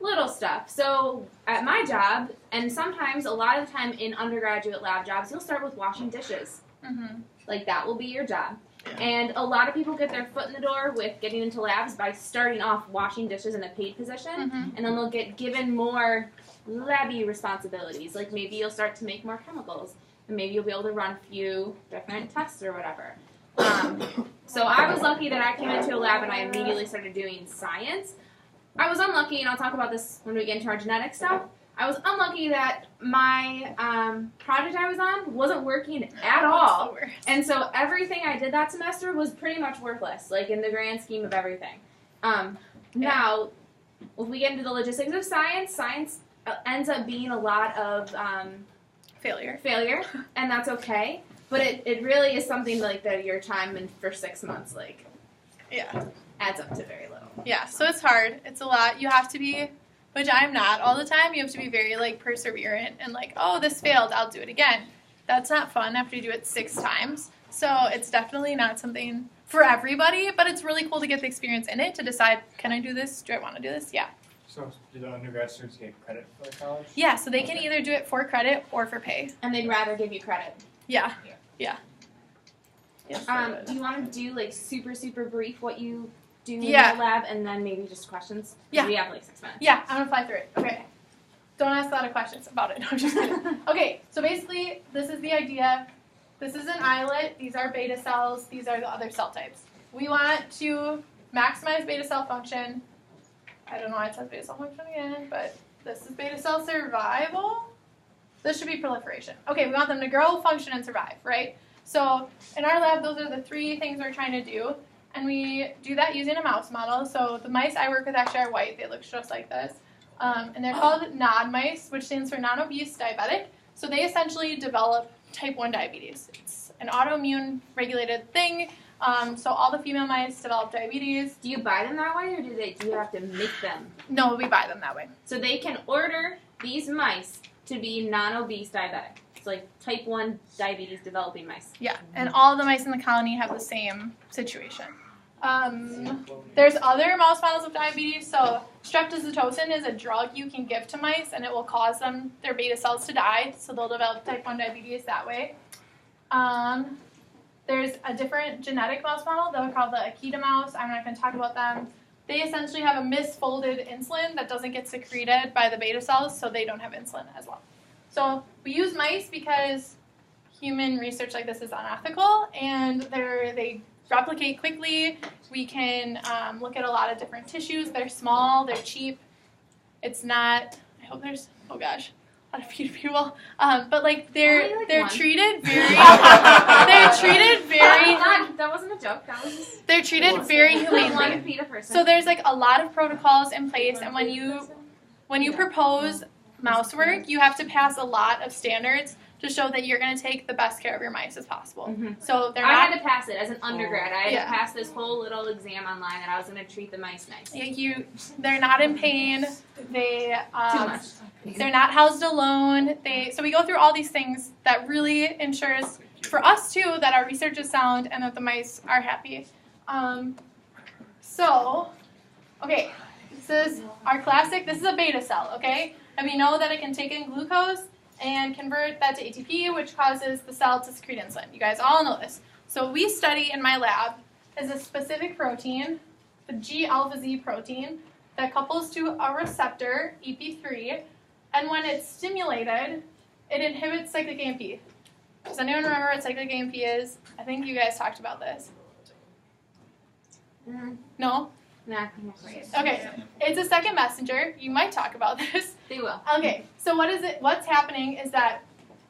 little stuff. So at my job, and sometimes a lot of the time in undergraduate lab jobs, you'll start with washing dishes. Mm-hmm. That will be your job. And a lot of people get their foot in the door with getting into labs by starting off washing dishes in a paid position, and then they'll get given more labby responsibilities. Maybe you'll start to make more chemicals, and maybe you'll be able to run a few different tests or whatever. So I was lucky that I came into a lab and I immediately started doing science. I was unlucky, and I'll talk about this when we get into our genetic stuff. I was unlucky that my project I was on wasn't working at all. And so everything I did that semester was pretty much worthless, in the grand scheme of everything. Now, if we get into the logistics of science ends up being a lot of failure, and that's okay. But it really is something that your time in for 6 months, adds up to very little. Yeah, so it's hard. It's a lot. You have to be, which I'm not all the time, you have to be very perseverant and oh, this failed, I'll do it again. That's not fun after you do it 6 times. So it's definitely not something for everybody, but it's really cool to get the experience in it to decide, can I do this? Do I want to do this? Yeah. So do the undergrad students get credit for college? Yeah, so they can either do it for credit or for pay. And they'd rather give you credit. Yeah. Yes, do you want to do super, super brief what you do Yeah. the lab and then maybe just questions? Yeah. We have like 6 minutes. Yeah, I'm gonna fly through it. Okay. Don't ask a lot of questions about it. No, I'm just kidding. Okay, so basically, this is the idea. This is an islet. These are beta cells. These are the other cell types. We want to maximize beta cell function. I don't know why it says beta cell function again, but this is beta cell survival. This should be proliferation. Okay, we want them to grow, function, and survive, right? So in our lab, those are the 3 things we're trying to do. And we do that using a mouse model. So the mice I work with actually are white. They look just like this. And they're called NOD mice, which stands for non-obese diabetic. So they essentially develop type 1 diabetes. It's an autoimmune regulated thing. So all the female mice develop diabetes. Do you buy them that way, or do you have to make them? No, we buy them that way. So they can order these mice to be non-obese diabetic. It's like type 1 diabetes developing mice. Yeah, and all the mice in the colony have the same situation. There's other mouse models of diabetes. So streptozotocin is a drug you can give to mice, and it will cause their beta cells to die. So they'll develop type 1 diabetes that way. There's a different genetic mouse model that we call the Akita mouse. I'm not going to talk about them. They essentially have a misfolded insulin that doesn't get secreted by the beta cells, so they don't have insulin as well. So we use mice because human research like this is unethical, and they replicate quickly. We can look at a lot of different tissues. They're small, they're cheap. It's not, I hope there's, oh gosh, a lot of people. But like they're treated very, that wasn't a joke, that was just. They're treated very humanely. So there's like a lot of protocols in place, and when you propose mouse work, you have to pass a lot of standards to show that you're going to take the best care of your mice as possible. Mm-hmm. So I had to pass it as an undergrad. I had to pass this whole little exam online that I was going to treat the mice nice. Yeah, they're not in pain. They Too much. They're not housed alone. So we go through all these things that really ensures for us too that our research is sound and that the mice are happy. Okay, this is our classic. This is a beta cell, okay? And we know that it can take in glucose and convert that to ATP, which causes the cell to secrete insulin. You guys all know this. So what we study in my lab is a specific protein, the G-alpha Z protein, that couples to a receptor, EP3, and when it's stimulated, it inhibits cyclic AMP. Does anyone remember what cyclic AMP is? I think you guys talked about this. No? Nah, okay, it's a second messenger. You might talk about this. They will. Okay, so what's happening is that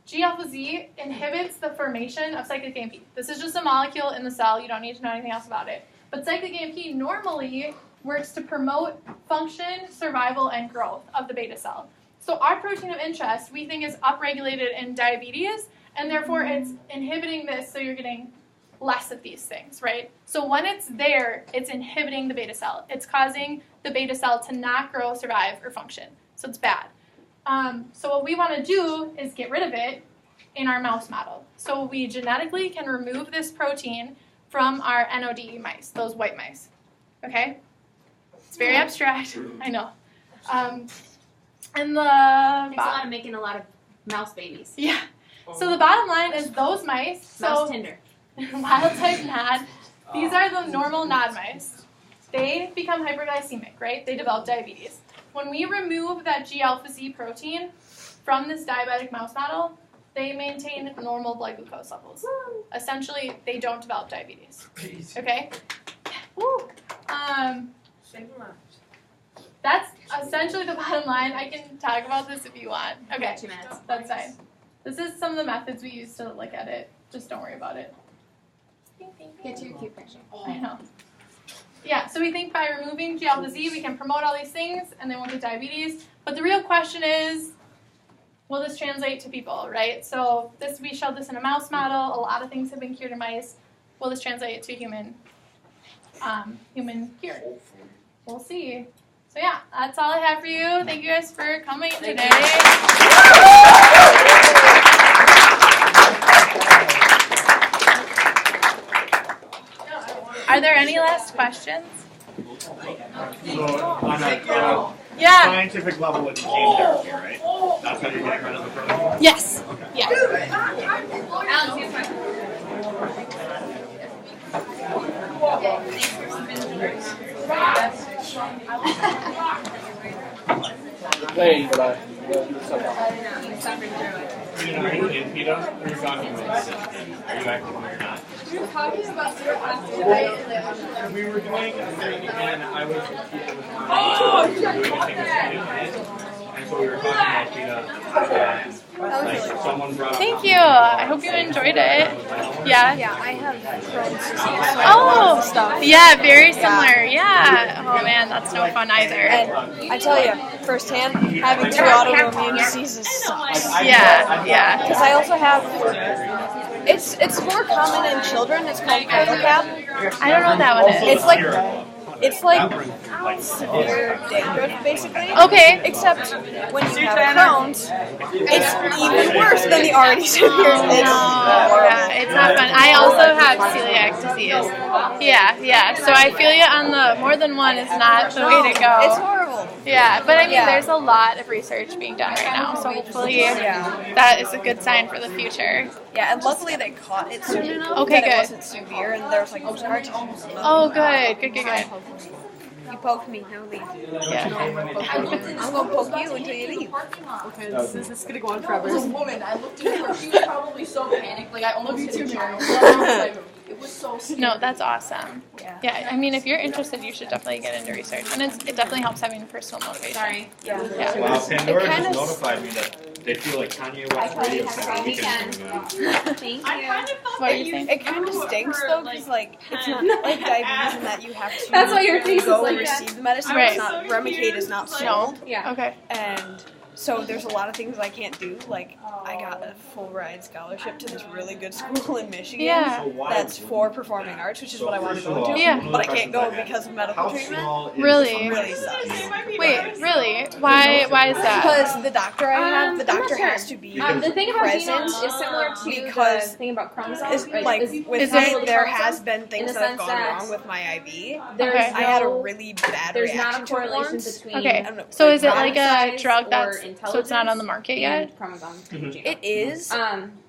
G-alpha Z inhibits the formation of cyclic AMP. This is just a molecule in the cell. You don't need to know anything else about it. But cyclic AMP normally works to promote function, survival, and growth of the beta cell. So our protein of interest, we think, is upregulated in diabetes, and therefore it's inhibiting this, so you're getting less of these things, right? So when it's there, it's inhibiting the beta cell. It's causing the beta cell to not grow, survive, or function. So it's bad. So what we want to do is get rid of it in our mouse model. So we genetically can remove this protein from our NOD mice, those white mice. Okay? It's very abstract. I know. And the... It's a lot of making a lot of mouse babies. Yeah. So the bottom line is those mice... Mouse Tinder. Wild type NOD. These are the normal NOD mice. They become hyperglycemic, right? They develop diabetes. When we remove that G-alpha Z protein from this diabetic mouse model, they maintain normal blood glucose levels. Essentially, they don't develop diabetes. Okay? Woo. That's essentially the bottom line. I can talk about this if you want. Okay, 2 minutes. That's fine. This is some of the methods we use to look at it. Just don't worry about it. Get to your cute picture. I know. Yeah, so we think by removing G-alpha Z, we can promote all these things, and they won't get diabetes. But the real question is, will this translate to people, right? So we showed this in a mouse model. A lot of things have been cured in mice. Will this translate to human cure? We'll see. So yeah, that's all I have for you. Thank you guys for coming today. Are there any last questions? So on a Yeah. scientific level with the gene therapy, right? That's how you're getting rid of the protein? Yes. Okay. Yeah. Alex, you have a question? Playing, but You know, are you in PETA? Or are you talking about assistant? Are you active or not? You're talking about your activity. We were doing a thing, and I was PETA with my and so we were talking about PETA. Like someone brought up Thank you. I hope you enjoyed it. Yeah. Yeah, I have Crohn's disease. Oh, stuff. yeah, very similar. Yeah. Oh man, that's no fun either. And I tell you, firsthand, having 2 autoimmune diseases sucks. Yeah. Because I also have, it's more common in children. It's called cradle cap. I don't know what that one is. It's like severe dandruff, basically. Okay. Except when you have Crohn's, it's even worse than the already severe. Yeah, it's not fun. I also have celiac disease. Yeah. So I feel you on the more than one is not the way to go. It's horrible. Yeah, but I mean, there's a lot of research being done right now, so hopefully that is a good sign for the future. Yeah, and luckily they caught it soon enough Okay, that good. it wasn't severe, and there was like no scarring. Oh, good. You poked me, now leave. Yeah. I'm gonna poke you until you leave. okay, this is gonna go on forever. This woman, I looked at her. She was probably so panicked. Like I almost hit a child. It was so scary. No, that's awesome. Yeah, I mean, if you're interested, you should definitely get into research, and it definitely helps having personal motivation. Sorry. Yeah. Wow, Pandora just notified me that they feel like Kanye West radio station weekend coming up. Thank you. What are you saying? It kind of stinks though, because like it's not like diabetes in that you have to That's why your face is go like receive that. the medicine. Right. It's not Remicade is not sold, Yeah. Okay. and so there's a lot of things I can't do. Like I got a full ride scholarship to this really good school in Michigan. Yeah. That's for performing arts, which is what I want to go to. Yeah. But I can't go because of medical treatment. Really? It really sucks. Wait, really? Why is that? Because the doctor I have, the I'm not doctor sure. has to be The thing about present. genomes is similar to because the thing about chromosomes. Is, like with is me, it- there has been in things the that have sense gone that wrong with my IV. There's Okay. I had a no- really bad There's reaction not a to it correlation once. between Okay. I don't know, So is it body like a size drug or that's so it's not on the market yet? and chromosome genome. It is.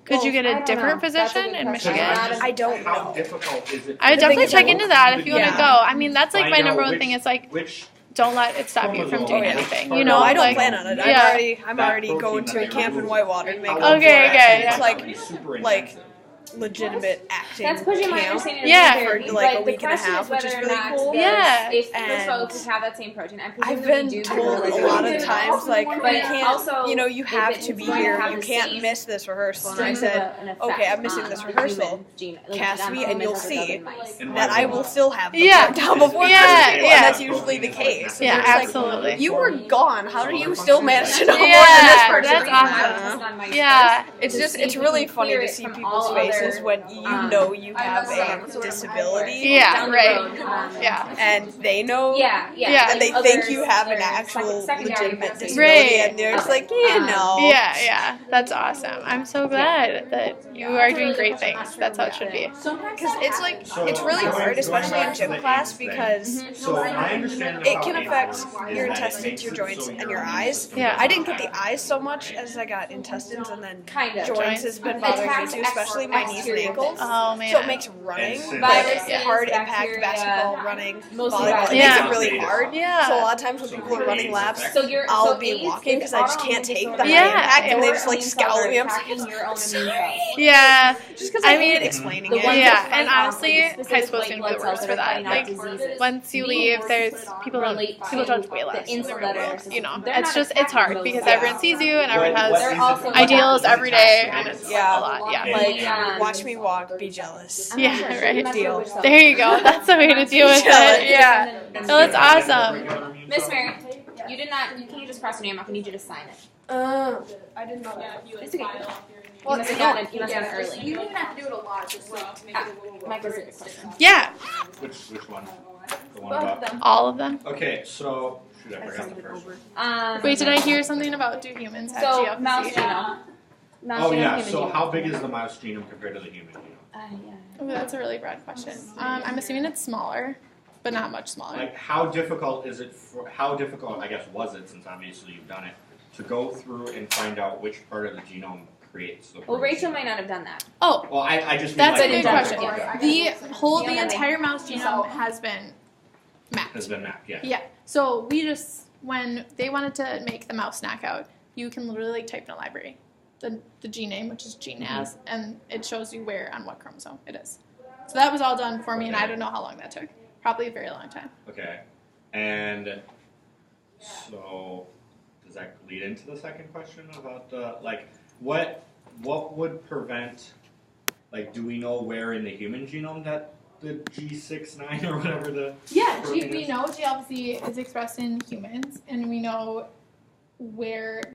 Could you get I a don't different know. That's a position good in question. Michigan? I don't How know. difficult is it? I would The thing definitely is check that- into that if you want to Yeah. go. I mean, that's like my Find number out one thing. It's like which don't let it stop you from doing Oh, yeah. anything. No, You No, know, I don't like, plan on it. Yeah. I'm already going to a camp in Whitewater to make it. Okay, good. It's like legitimate acting That's pushing my camp. understanding of Yeah. therapy, For, like, but a week the and a question half, is which whether is or really not cool. those- Yeah. If those And folks have that same protein, I I've presume been they do told because a they're lot of related. times, like, But you can't, also, you know, you if have it's to be going to here. have You the can't same miss this rehearsal. And I strings of said, an effect okay, I'm missing on this the rehearsal. human gene- like, Cast on me and you'll humans versus see other mice. that I will still have the Yeah. breakdown before Yeah, Christmas. yeah. And that's usually the case. And Yeah, it's like, absolutely. you were gone. How do you still manage to know more than Yeah, this person? that's I awesome. don't know. It's on mice Yeah. first. It's To just, see it's if we really can funny clear to it see from people's all faces other, when you know you have a disability. Yeah, down the right. road, Yeah. And they know. Yeah. Yeah. And they Like think others, you have an their actual secondary legitimate effects. disability, Right. and they're just like, you know. Yeah, that's awesome. I'm so glad that you are doing great things. That's how it should be. Because it's like, it's really hard, especially in gym class, because So my understanding of it how can AIDS affect works your is that it intestines, makes your it joints, so and your your eyes. Yeah. I didn't get the eyes so much as I got intestines, and then Kind of. joints has been bothering me too, especially my knees and ankles. Oh man. So it makes running, And like viruses, hard impact bacteria, basketball, running, mostly volleyball. It Yeah. makes it really hard. Yeah. So a lot of times when people are running laps, So you're I'll so be AIDS walking is because I just can't autoimmune take the disorder Yeah. impact, and they or just like immune scowl cells at me. I'm attacking like, your own immune cells. Yeah. just because I I mean, hate explaining The it. ones Yeah, that fight and off honestly, specific high school's white gonna be blood the cells worst that for are that. fighting off Like, diseases. once you leave, there's people relate don't to way less. the insulin levels. You know, They're it's not just it's hard attacking because those everyone sees you and everyone They're has also ideals every day, and it's Yeah. a lot. Yeah. Like, watch me walk, be jealous. Yeah, right. Deal. There you go. That's the way to deal with it. Yeah. So it's awesome. Miss Mary, you did not. Can you just cross your name off? I need you to sign it. I didn't know that. It's okay. Well, you must have gotten it. You must have Yeah, gotten it early. you don't even have to do it a lot, just like to make it a little Mike was a good question. Yeah. Which one? The one Both about. of them. All of them. Okay, so shoot, I forgot the first. Wait, did I hear something about do humans have So GFC? mouse genome. Mouse Oh genome, yeah. human So genome. how big is the mouse genome compared to the human genome? Oh, that's a really broad question. I'm assuming it's smaller, but not much smaller. Like how difficult is it? How difficult, I guess, was it, since obviously you've done it, to go through and find out which part of the genome creates the Well, protein? Rachel might not have done that. Oh, Well, I just mean that's a like good done question. it. The entire mouse genome has been mapped. has been mapped. Yeah. Yeah. So we just when they wanted to make the mouse knockout, you can literally like type in a library the gene name, which is GNAS, and it shows you where on what chromosome it is. So that was all done for me, and I don't know how long that took. Probably a very long time. Okay. And so, does that lead into the second question about the, like, what would prevent, like, do we know where in the human genome that the G69 or whatever the Yeah, protein we is? know GLC is expressed in humans, and we know where